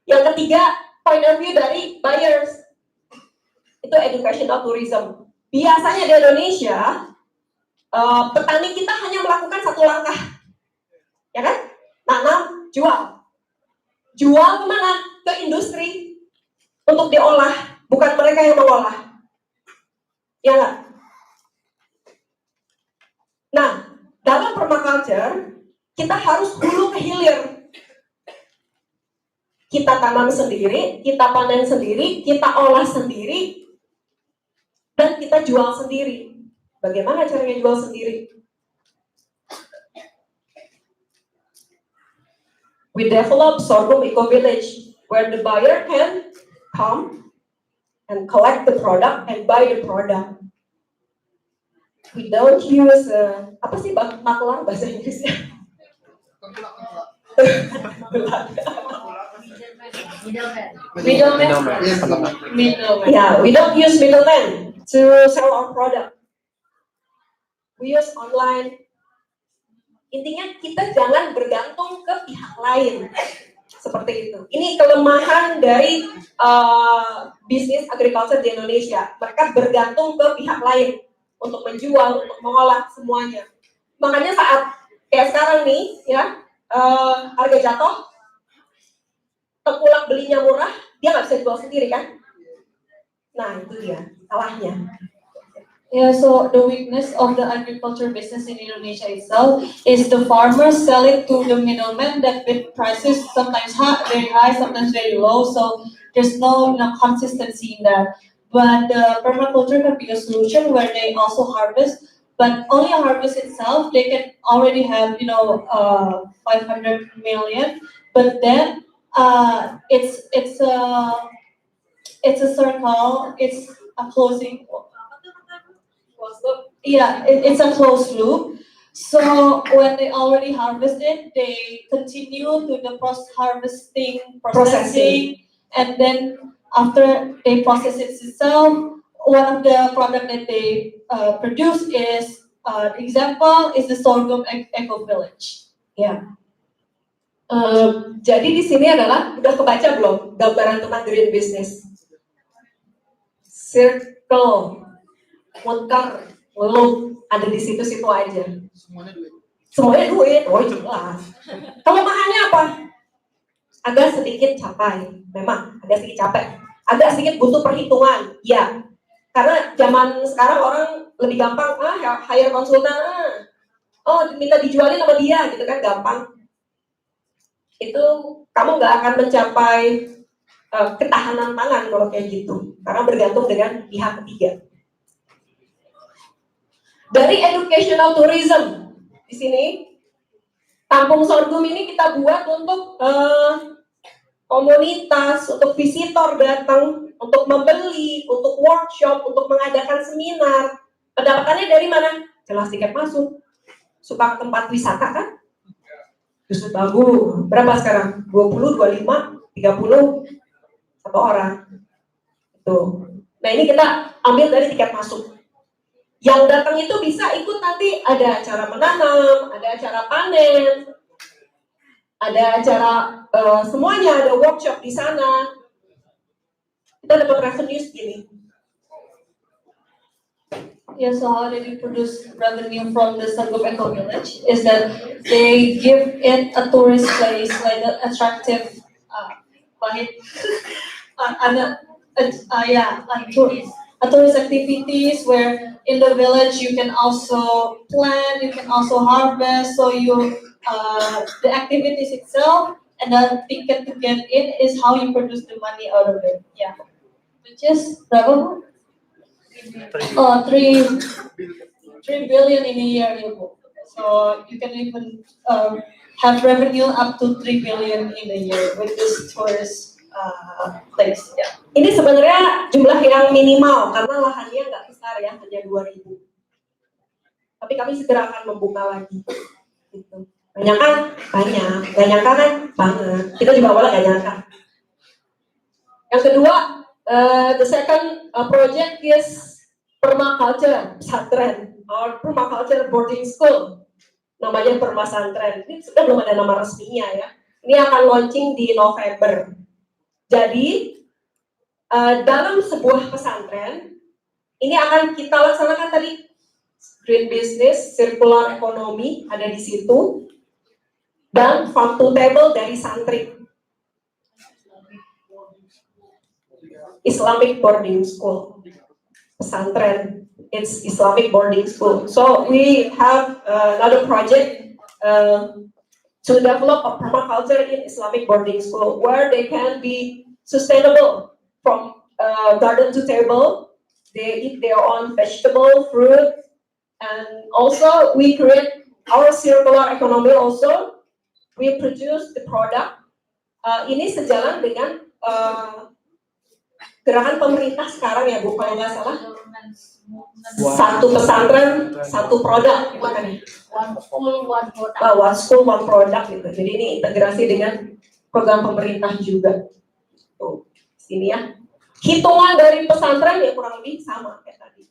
Yang ketiga point of view dari buyers, itu educational tourism. Biasanya di Indonesia petani kita hanya melakukan 1 langkah, ya kan? Nanam, jual kemana? Ke industri untuk diolah, bukan mereka yang mengolah, ya nggak? Nah, dalam permaculture kita harus hulu ke hilir. Kita tanam sendiri, kita panen sendiri, kita olah sendiri, dan kita jual sendiri. Bagaimana caranya jual sendiri? We develop sorghum eco village where the buyer can come and collect the product and buy the product. We don't use apa sih makelar bahasa Inggrisnya? Middleman. Yeah, we don't use middleman to sell our product. We use online. Intinya kita jangan bergantung ke pihak lain. Seperti itu. Ini kelemahan dari bisnis agriculture di Indonesia. Mereka bergantung ke pihak lain untuk menjual, untuk mengolah semuanya. Makanya saat kayak sekarang nih, ya harga jatuh, tengkulak belinya murah, dia nggak bisa jual sendiri kan? Nah itu dia salahnya. Yeah, so the weakness of the agriculture business in Indonesia itself is the farmers sell it to the middlemen that with prices sometimes very high, sometimes very low. So there's no consistency in that. But the permaculture can be a solution where they also harvest, but only a harvest itself they can already have 500 million. But then it's a circle. It's a closing. Yeah, it's a closed loop. So when they already harvest it, they continue to the post-harvesting processing, and then after they process it itself, one of the product that they produce is, example is the sorghum eco village. Ya. Jadi di sini adalah udah kebaca belum gambaran tentang green business? Circle, muter, loop, ada di situ-situ aja. Semuanya duit, oh jelas. Kelemahannya apa? Agak sedikit capai, memang agak sedikit capek, agak sedikit butuh perhitungan, ya. Karena zaman sekarang orang lebih gampang, hire konsultan, oh minta dijualin sama dia, gitu kan, gampang. Itu kamu nggak akan mencapai ketahanan pangan kalau kayak gitu, karena bergantung dengan pihak ketiga. Dari educational tourism di sini, kampung sorghum ini kita buat untuk komunitas, untuk visitor datang, untuk membeli, untuk workshop, untuk mengadakan seminar. Pendapatannya dari mana? Jelas tiket masuk. Suka ke tempat wisata kan? Justru bagus. Berapa sekarang? 20, 25, 30 satu orang. Tuh. Nah ini kita ambil dari tiket masuk. Yang datang itu bisa ikut nanti ada acara menanam, ada acara panen, ada acara semuanya, ada workshop di sana. Kita dapat revenue segini. Yeah, so how did you produce revenue from the sorghum eco village? Is that they give it a tourist place, like an attractive, tourist activities where in the village you can also plant, you can also harvest. So the activities itself and the ticket to get in is how you produce the money out of it. Yeah, which is berapa? 3 billion in a year. So you can even have revenue up to 3 billion in a year with this tourist place. Yeah. Ini sebenarnya jumlah yang minimal karena lahannya nggak besar ya, hanya 2.000. Tapi kami segera akan membuka lagi. Gitu. Banyak kan? Banyak. Gak nyangka kan? Banget. Kita juga awalnya gak nyangka. Yang kedua, the second project is permaculture pesantren or permaculture boarding school. Namanya permasantren. Ini sudah belum ada nama resminya ya. Ini akan launching di November. Jadi dalam sebuah pesantren ini akan kita laksanakan tadi green business, circular economy ada di situ, dan farm to table dari santri. Islamic boarding school, pesantren, it's Islamic boarding school. So we have another project to develop a permaculture in Islamic boarding school where they can be sustainable from garden to table. They eat their own vegetable, fruit, and also we create our circular economy also. We produce the product. Ini sejalan dengan gerakan pemerintah sekarang ya Bu, kalau nggak salah. Satu pesantren, satu produk, gimana nih? One school, one product. One school, one product gitu. Jadi ini integrasi dengan program pemerintah juga. Tuh, sini ya. Hitungan dari pesantren ya kurang lebih sama kayak tadi.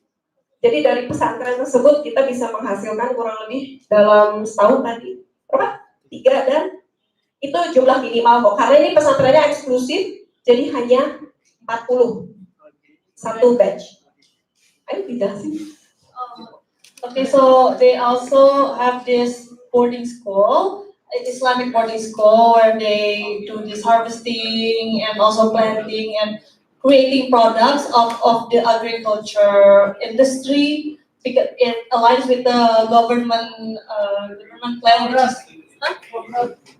Jadi dari pesantren tersebut kita bisa menghasilkan kurang lebih dalam setahun tadi berapa? 3 dan itu jumlah minimal kok. Karena ini pesantrennya eksklusif, jadi hanya 40 satu batch. Ayo dijelasin. Okay, so they also have this boarding school, Islamic boarding school, where they do this harvesting and also planting and creating products of the agriculture industry because it aligns with the government plan, which is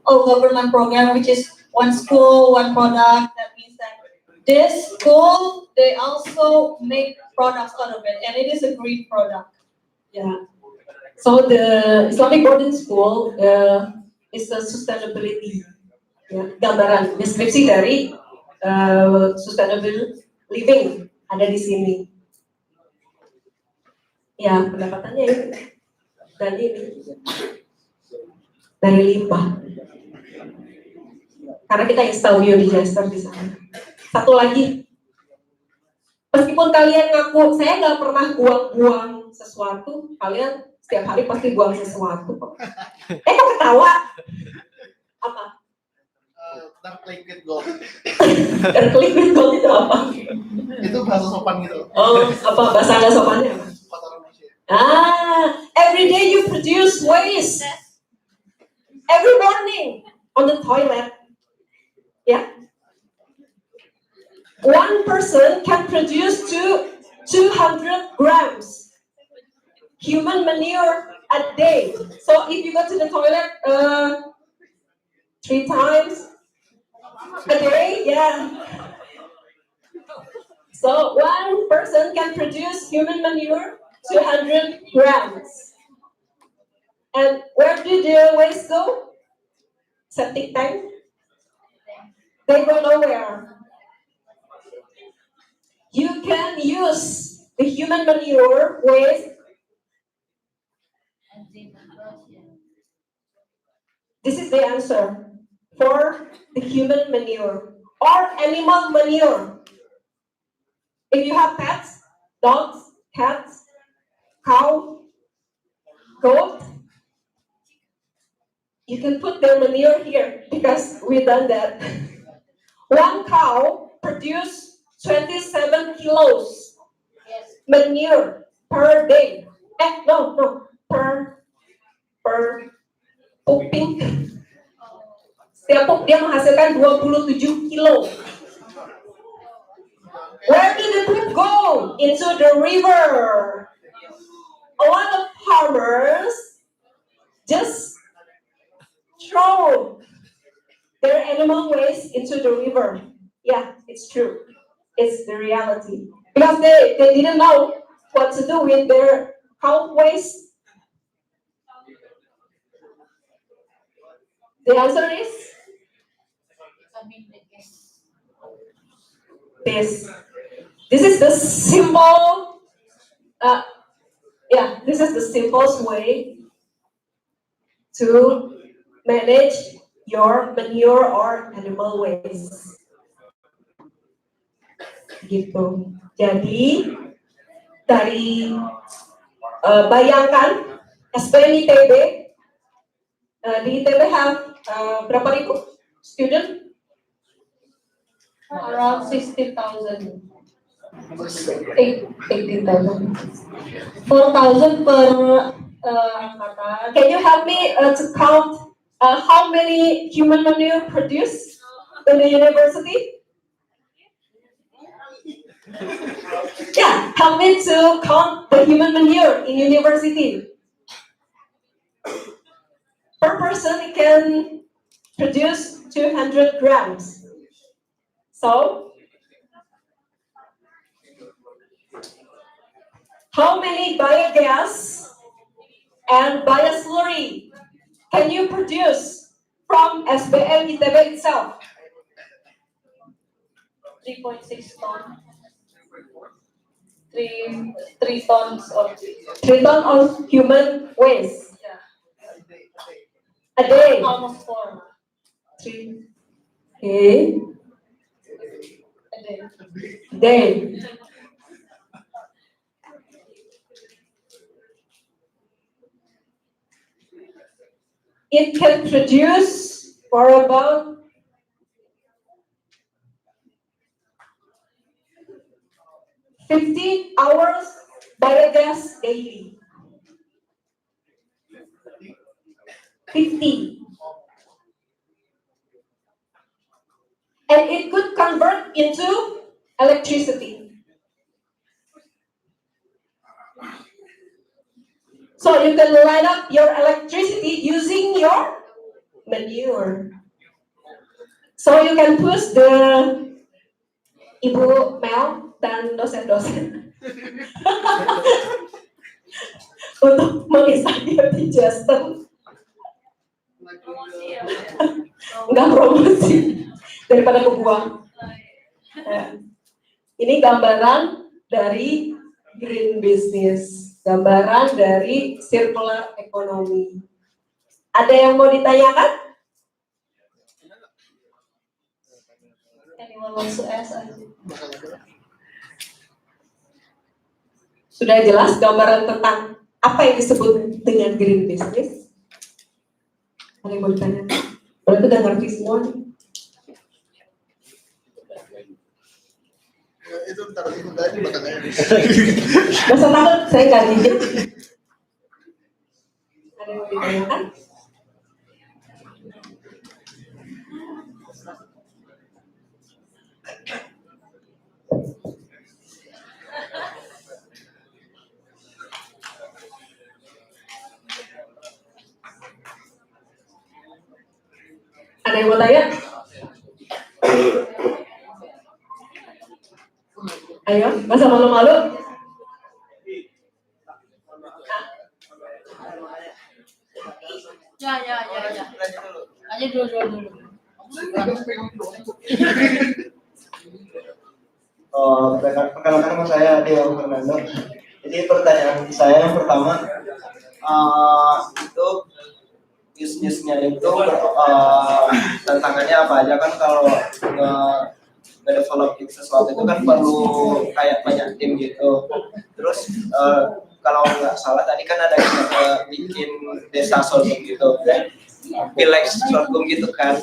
government program, which is one school, one product. That means that this school, they also make products out of it, and it is a green product. Yeah. So the Islamic boarding school is a sustainability. Ya, gambaran deskripsi dari sustainable living ada di sini. Ya, pendapatannya ini dan ini dari limbah. Karena kita install biodigestor di sana. Satu lagi Meskipun kalian ngaku, saya nggak pernah buang-buang sesuatu, kalian setiap hari pasti buang sesuatu. Kok ketawa? Apa? Dark liquid gold. Dark liquid gold itu apa? Itu bahasa sopan gitu. Oh, apa bahasa nggak sopannya? Kotoran manusia. Every day you produce waste. Every morning on the toilet. Yeah. One person can produce 200 grams human manure a day. So if you go to the toilet 3 times a day, yeah. So one person can produce human manure 200 grams. And where do the waste go? Septic tank? They go nowhere. You can use the human manure waste. This is the answer for the human manure or animal manure. If you have pets, dogs, cats, cow, goat, you can put their manure here because we done that. One cow produces 27 kilos manure per day. Per pooping. Setiap poop dia menghasilkan 27 kilo. Where did the poop go? Into the river. A lot of farmers just throw their animal waste into the river. Yeah, it's true. It's the reality. Because they didn't know what to do with their cow waste. The answer is this. This is the simple, this is the simplest way to manage your manure or animal waste. Gitu. Jadi dari bayangkan SPM ITB, di ITB have berapa ribu student? Around 60,000. 18,000. 4,000 per angkatan. Can you help me to count how many human manure produced in the university? Yeah, help me to count the human manure in university. Per person, it can produce 200 grams. So, how many biogas and bioslurry can you produce from SBM ITB itself? 3.6 ton. 3 tons of 3 tons of human waste. yeah, A day. almost 4 3. Okay. a day. Day. It can produce for about 15 hours biogas daily. 50. And it could convert into electricity. So you can light up your electricity using your manure. So you can push the Ibu Mel dan dosen-dosen untuk mengisahkan digester. Enggak promosi daripada kebuang. Ini gambaran dari green business, gambaran dari circular economy. Ada yang mau ditanyakan? Anyone wants to ask? Sudah jelas gambaran tentang apa yang disebut dengan green business? Ada yang mau ditanya? Berarti udah ngerti semua nih. Itu ntar itu tadi bakal Gak usah takut, saya nggak gigit. Ada yang mau ditanyakan? Ada yang mau tanya? Ayo, masa malu-malu? Ya. Aja dulu. Perkenalkan nama saya Dewa Fernando. Jadi pertanyaan saya yang pertama, itu bisnisnya itu tantangannya apa aja kan kalau nge-develop sesuatu itu kan perlu kayak banyak tim gitu. Terus kalau nggak salah tadi kan ada bikin desa sorghum gitu, village sorghum gitu kan.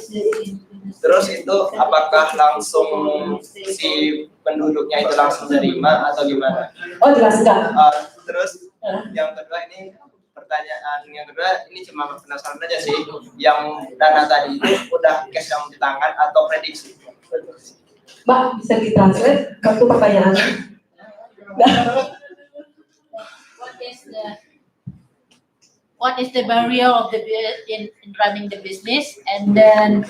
Terus itu apakah langsung si penduduknya itu langsung terima atau gimana? Oh jelas enggak? Terus yang kedua ini pertanyaan yang kedua ini cuma penasaran aja sih, yang dana tadi itu udah cash yang di tangan atau prediksi? Mbak bisa ditranslate kartu pertanyaannya? What is the barrier of the in running the business, and then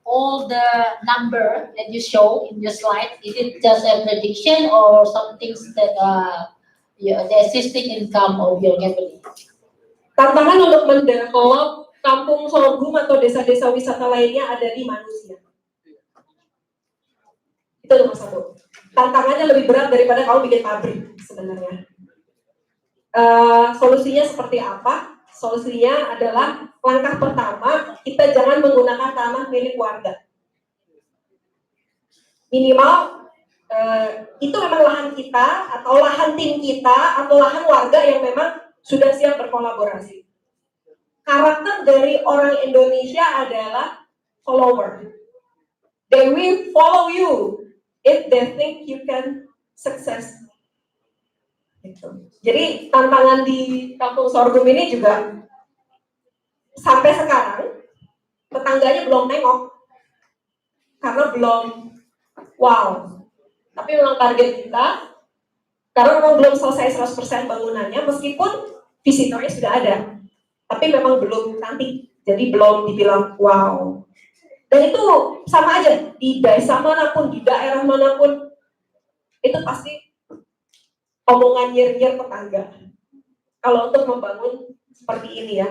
all the number that you show in your slide, is it just a prediction or some things that the existing income of your family? Tantangan untuk mendevelop kampung sorghum atau desa-desa wisata lainnya ada di manusia. Itu nomor satu. Tantangannya lebih berat daripada kamu bikin pabrik sebenarnya. Solusinya seperti apa? Solusinya adalah langkah pertama, kita jangan menggunakan tanah milik warga. Minimal itu memang lahan kita atau lahan tim kita atau lahan warga yang memang sudah siap berkolaborasi. Karakter dari orang Indonesia adalah follower. They will follow you if they think you can success. Gitu. Jadi tantangan di kampung sorghum ini juga sampai sekarang tetangganya belum nengok karena belum wow. Tapi memang target kita karena memang belum selesai 100% bangunannya meskipun visitornya sudah ada, tapi memang belum cantik, jadi belum dibilang wow. Dan itu sama aja di desa manapun, di daerah manapun itu pasti omongan nyer-nyer tetangga. Kalau untuk membangun seperti ini ya,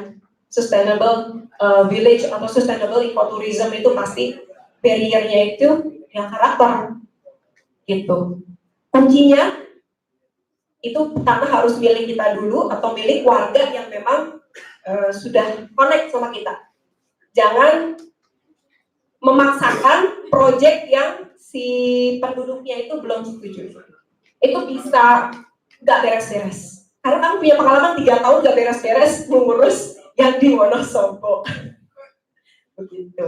sustainable village atau sustainable ecotourism itu pasti barrier-nya itu yang karakter gitu. Kuncinya itu pertama harus milik kita dulu atau milik warga yang memang sudah connect sama kita. Jangan memaksakan proyek yang si penduduknya itu belum setuju. Itu bisa nggak beres-beres. Karena kamu punya pengalaman 3 tahun nggak beres-beres mengurus yang di Wonosobo. Begitu.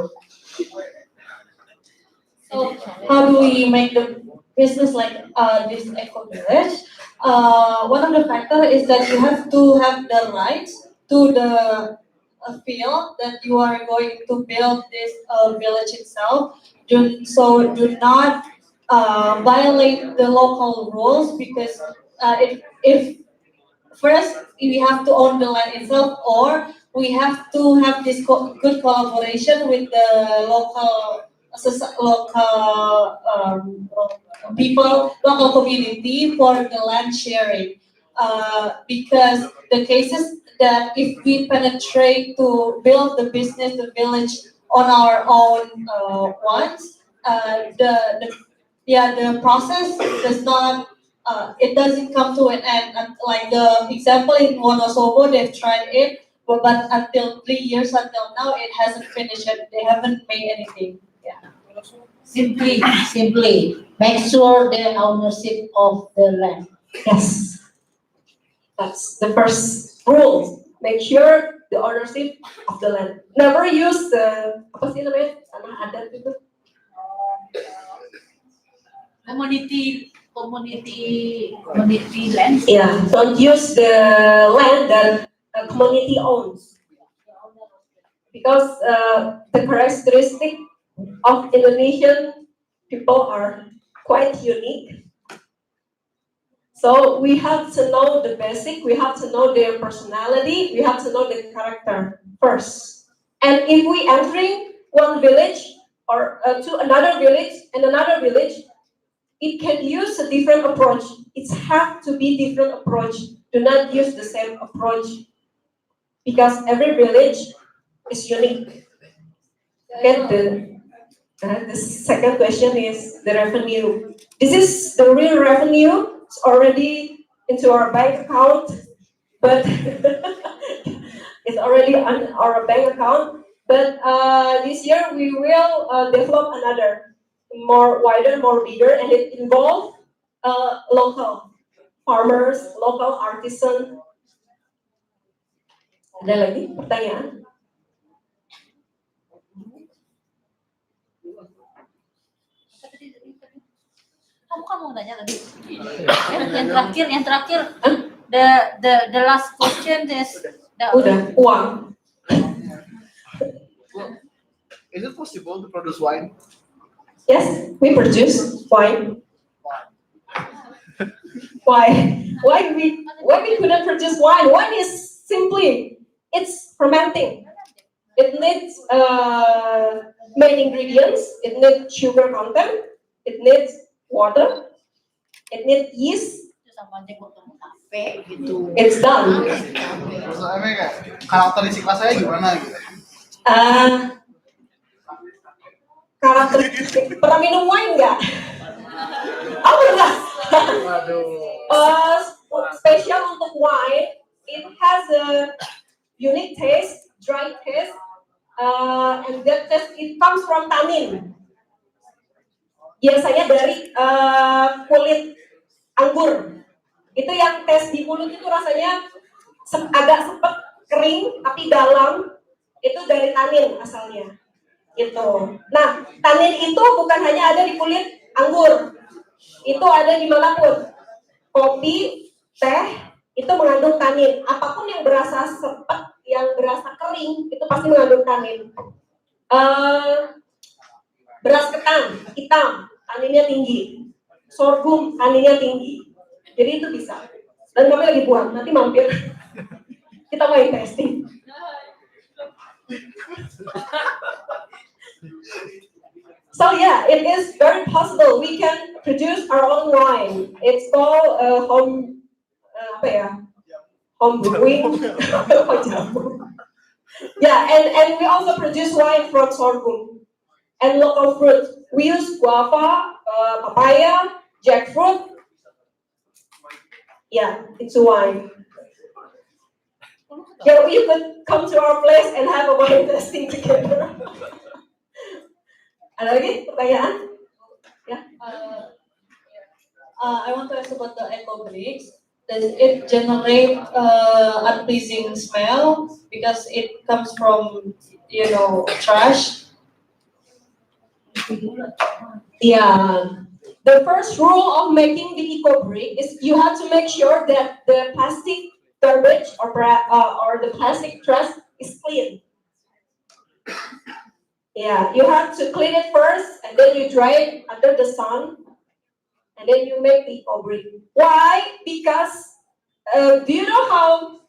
So how do we make the business like this eco village? One of the factor is that you have to have the rights to the field that you are going to build this village itself. So do not violate the local rules because if first we have to own the land itself, or we have to have this good collaboration with the local people, local community for the land sharing. Because the cases that if we penetrate to build the business, the village on our own the process does not. It doesn't come to an end. Like the example in Wonosobo, they've tried it, but until 3 years until now, it hasn't finished. They haven't made anything. Yeah. Simply make sure the ownership of the land. Yes. That's the first rule. Make sure the ownership of the land. Never use the apa sih namanya tanah adat itu. Community land. Yeah, don't use the land that a community owns because the characteristic of Indonesian people are quite unique. So we have to know the basic, we have to know their personality, we have to know the character first. And if we entering one village or to another village and another village, it can use a different approach. It has to be different approach. Do not use the same approach because every village is unique. Okay, the second question is the revenue. This is the real revenue. It's already into our bank account, but it's already on our bank account. But this year we will develop another more wider, more bigger, and it involves local farmers, local artisan. Ada lagi pertanyaan? Kamu kan mau nanya tadi. Yang terakhir. The last question is. Udah, uang. Is it possible to produce wine? Yes, we produce wine. Why? Why we couldn't produce wine? Wine is simply it's fermenting. It needs main ingredients. It needs sugar content. It needs water. It needs yeast. Sama aja potong kafe gitu. It's done. Maksudnya kayak karakteristik rasanya gimana gitu? Karakteristik pernah minum wine nggak? Oh enggak. Spesial untuk wine, it has a unique taste, dry taste, and that taste it comes from tannin. Biasanya dari kulit anggur. Itu yang taste di mulut itu rasanya agak sepet, kering, tapi dalam. Itu dari tannin asalnya. Gitu. Nah, tannin itu bukan hanya ada di kulit anggur. Itu ada di manapun. Kopi, teh, itu mengandung tannin. Apapun yang berasa sepet, yang berasa kering, itu pasti mengandung tannin. Beras ketan, hitam, tanninnya tinggi. Sorghum, tanninnya tinggi. Jadi itu bisa. Dan kami lagi buang, nanti mampir. Kita main testing. So yeah, it is very possible we can produce our own wine. It's called home home brewing. Yeah, and we also produce wine from sorghum and local fruit. We use guava, papaya, jackfruit. Yeah, it's a wine. Yeah, you could come to our place and have a wine tasting together. Ada lagi pertanyaan? Ya. I want to ask about the eco bricks. Does it generate unpleasing smell because it comes from trash? Yeah. The first rule of making the eco brick is you have to make sure that the plastic garbage or the plastic trash is clean. Yeah, you have to clean it first, and then you dry it under the sun, and then you make the eco brick. Why? Because do you know how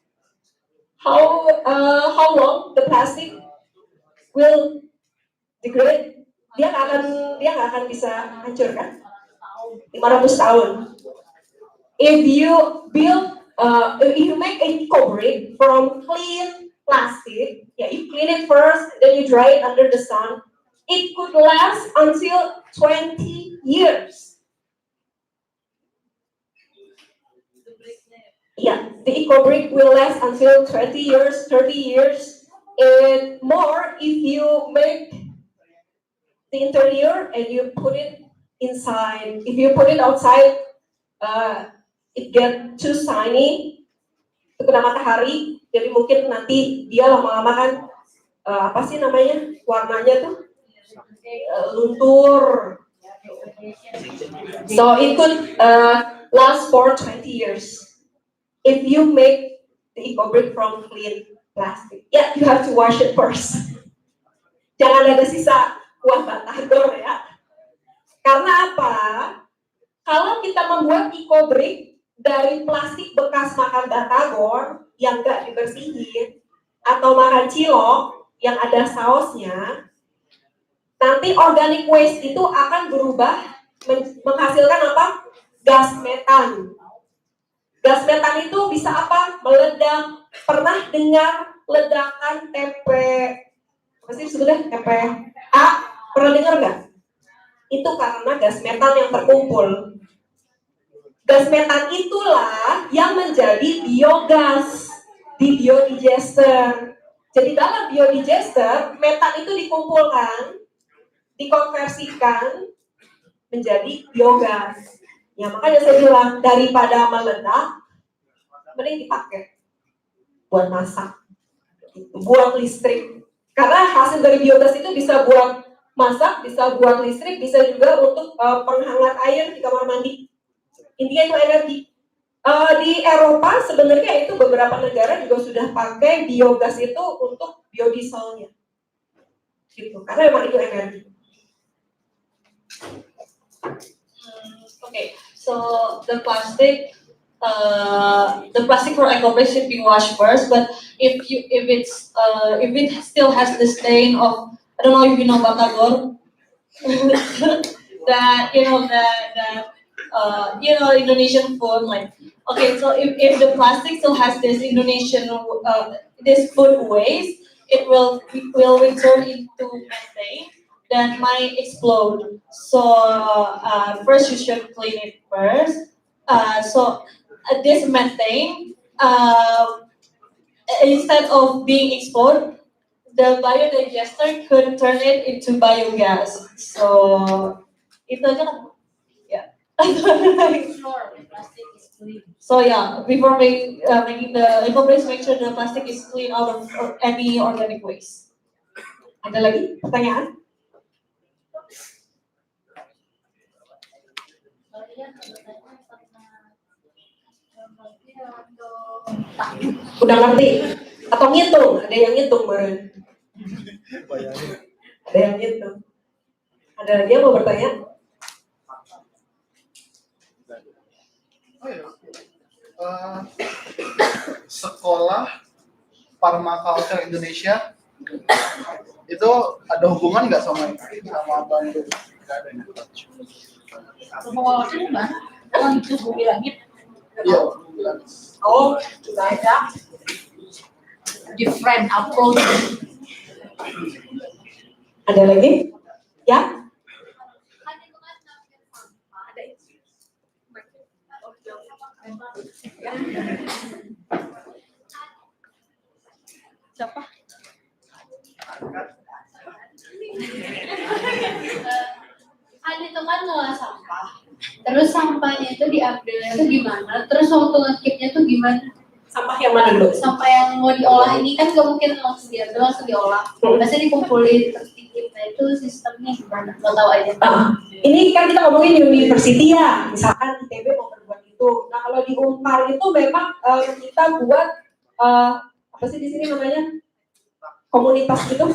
long the plastic will degrade? Dia nggak akan bisa hancur kan? 500 tahun. If you make a eco brick from clean plastic, you clean it first, then you dry it under the sun. It could last until 20 years. Yeah, the eco brick will last until 20 years, 30 years, and more if you make the interior and you put it inside. If you put it outside, it get too shiny, itu kena matahari, jadi mungkin nanti dia lama-lama kan apa sih namanya warnanya tuh luntur. So it could last for 20 years if you make the eco brick from clean plastic. Yeah, you have to wash it first. Jangan ada sisa kuah batagor ya. Karena apa? Kalau kita membuat eco brick dari plastik bekas makan batagor yang nggak dibersihin atau makan cilok yang ada sausnya, nanti organic waste itu akan berubah menghasilkan apa? Gas metan. Gas metan itu bisa apa? Meledak. Pernah dengar ledakan pasti disebutnya TPA? Pernah dengar nggak? Itu karena gas metan yang terkumpul. Gas metan itulah yang menjadi biogas di biodigester. Jadi dalam biodigester, metan itu dikumpulkan, dikonversikan menjadi biogas. Ya makanya saya bilang daripada meledak, mending dipakai buat masak, buat listrik. Karena hasil dari biogas itu bisa buat masak, bisa buat listrik, bisa juga untuk penghangat air di kamar mandi. Intinya itu energi. Di Eropa sebenarnya itu beberapa negara juga sudah pakai biogas itu untuk biodieselnya. Gitu. Karena memang itu energi. Okay, so the plastic for eco-brick should be washed first. But if it still has the stain of, I don't know if you know batagor, that Indonesian food, like, okay, so if the plastic still has this Indonesian this food waste, it will return into methane that might explode. So first you should clean it first. So this methane, instead of being exploded, the biodigester could turn it into biogas. So itu aja kan? Yeah. So yeah, before making the eco-brick, make sure the plastic is clean out of any organic waste. Ada lagi pertanyaan? Udah ngerti? Atau ngitung? Ada yang ngitung baru? Ada yang ngitung? Ada lagi yang mau bertanya? Oh iya. Sekolah Permaculture Indonesia itu ada hubungan nggak sama Bandung? Nggak ada. Semua itu kan, itu bumi langit. Iya. Oh, sudah ada. Different approach. Ada lagi? Ya? Siapa? Kan itu kan ngolah sampah. Terus sampahnya itu diambilnya itu gimana? Terus waktu ngekipnya tuh gimana? Sampah yang mana dulu? Sampah yang mau diolah ini kan gak mungkin langsung diambil, langsung diolah. Biasanya dikumpulin terus dikip. Nah itu sistemnya gimana? Lo tahu aja. Ini kan kita ngomongin university ya, misalkan ITB mau berbuat itu. Nah kalau di Unpar itu memang kita buat apa sih di sini namanya komunitas gitu?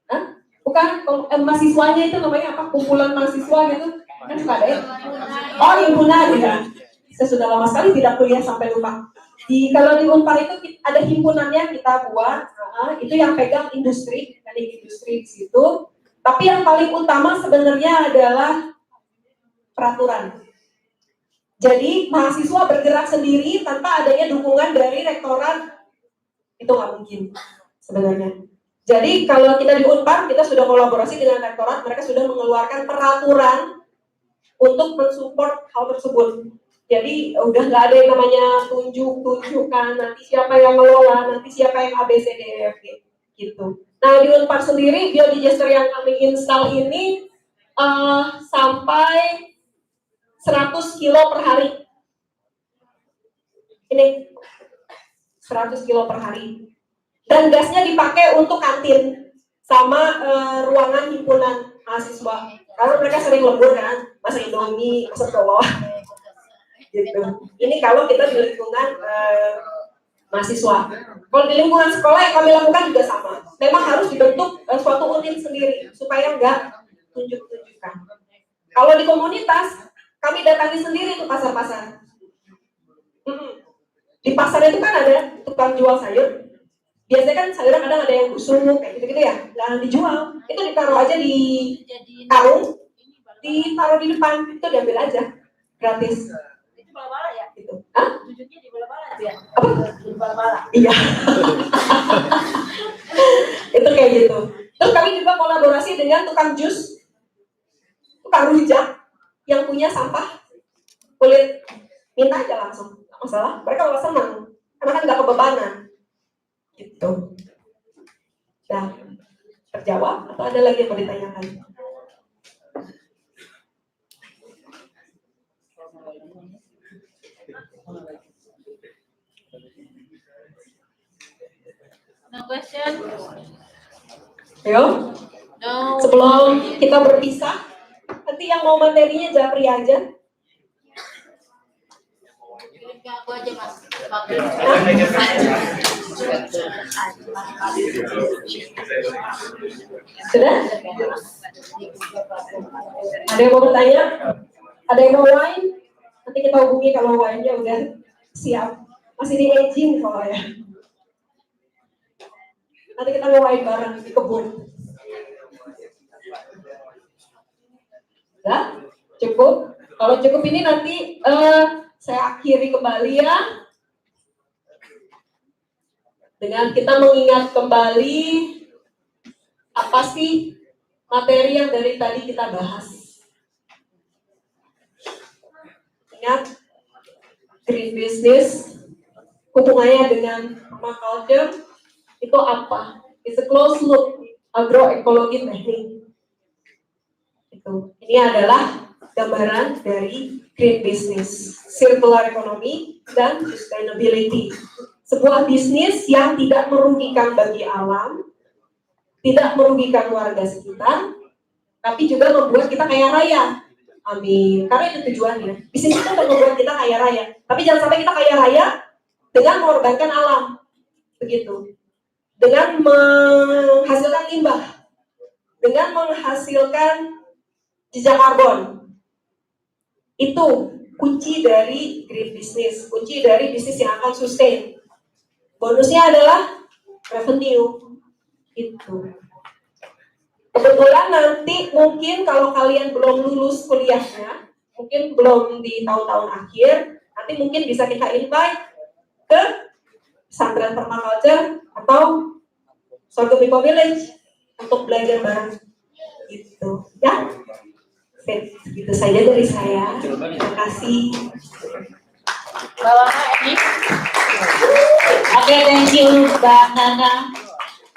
Hah? Bukan, mahasiswanya itu namanya apa? Kumpulan mahasiswa gitu? Kan suka ada ya? Oh, himpunan ya. Saya sudah lama sekali tidak kuliah sampai lupa. Kalau di Unpar itu ada himpunannya kita buat, itu yang pegang industri, teknik industri di situ. Tapi yang paling utama sebenarnya adalah peraturan. Jadi mahasiswa bergerak sendiri tanpa adanya dukungan dari rektorat, itu nggak mungkin sebenarnya. Jadi kalau kita di Unpar, kita sudah kolaborasi dengan rektorat, mereka sudah mengeluarkan peraturan untuk mensupport hal tersebut. Jadi udah nggak ada yang namanya tunjuk-tunjukkan nanti siapa yang ngelola, nanti siapa yang ABCDEFG gitu. Nah di Unpar sendiri biodigester yang kami install ini sampai 100 kilo per hari. Ini 100 kilo per hari. Dan gasnya dipakai untuk kantin sama ruangan himpunan mahasiswa. Karena mereka sering lembur kan, masak Indomie, masak telur. Gitu. Ini kalau kita di lingkungan mahasiswa. Kalau di lingkungan sekolah yang kami lakukan juga sama. Memang harus dibentuk suatu unit sendiri supaya nggak tunjuk-tunjukkan. Kalau di komunitas, kami datangi sendiri ke pasar-pasar. Di pasar itu kan ada tukang jual sayur. Biasanya kan sayurnya kadang ada yang busuk, kayak gitu-gitu ya. Jangan dijual. Itu ditaruh aja di karung, ditaruh di depan, itu diambil aja. Gratis. Itu bala-bala ya? Gitu. Hah? Tunjuknya di bala-bala ya? Apa? Di bala-bala. Iya. Itu kayak gitu. Terus kami juga kolaborasi dengan tukang jus, tukang rujak yang punya sampah kulit. Minta aja langsung, nggak masalah. Mereka malah senang karena kan nggak kebebanan. Gitu. Nah, terjawab atau ada lagi yang mau ditanyakan? No question? Ayo, No. sebelum kita berpisah, nanti yang mau materinya japri aja. Kirim ke aku aja mas. Sudah? Ada yang mau bertanya? Ada yang mau wine? Nanti kita hubungi kalau wine-nya udah siap. Masih di aging soalnya. Nanti kita mau wine bareng di kebun. Udah? Cukup? Kalau cukup ini nanti saya akhiri kembali ya. Dengan kita mengingat kembali apa sih materi yang dari tadi kita bahas. Ingat, green business hubungannya dengan permaculture itu apa? It's a closed loop agroekologi teknik. Itu. Ini adalah gambaran dari green business, circular economy, dan sustainability. Sebuah bisnis yang tidak merugikan bagi alam, tidak merugikan warga sekitar, tapi juga membuat kita kaya raya. Amin. Karena itu tujuannya. Bisnis itu untuk membuat kita kaya raya. Tapi jangan sampai kita kaya raya dengan mengorbankan alam. Begitu. Dengan menghasilkan limbah. Dengan menghasilkan jejak karbon. Itu kunci dari green business. Kunci dari bisnis yang akan sustain. Bonusnya adalah revenue. Itu. Kebetulan nanti mungkin kalau kalian belum lulus kuliahnya, mungkin belum di tahun-tahun akhir, nanti mungkin bisa kita invite ke pesantren permaculture atau Sorghum Eco Village untuk belajar bareng. Gitu. Ya. Segitu saja dari saya. Terima kasih. Bawa ini. Oke, thank you Mbak Nana.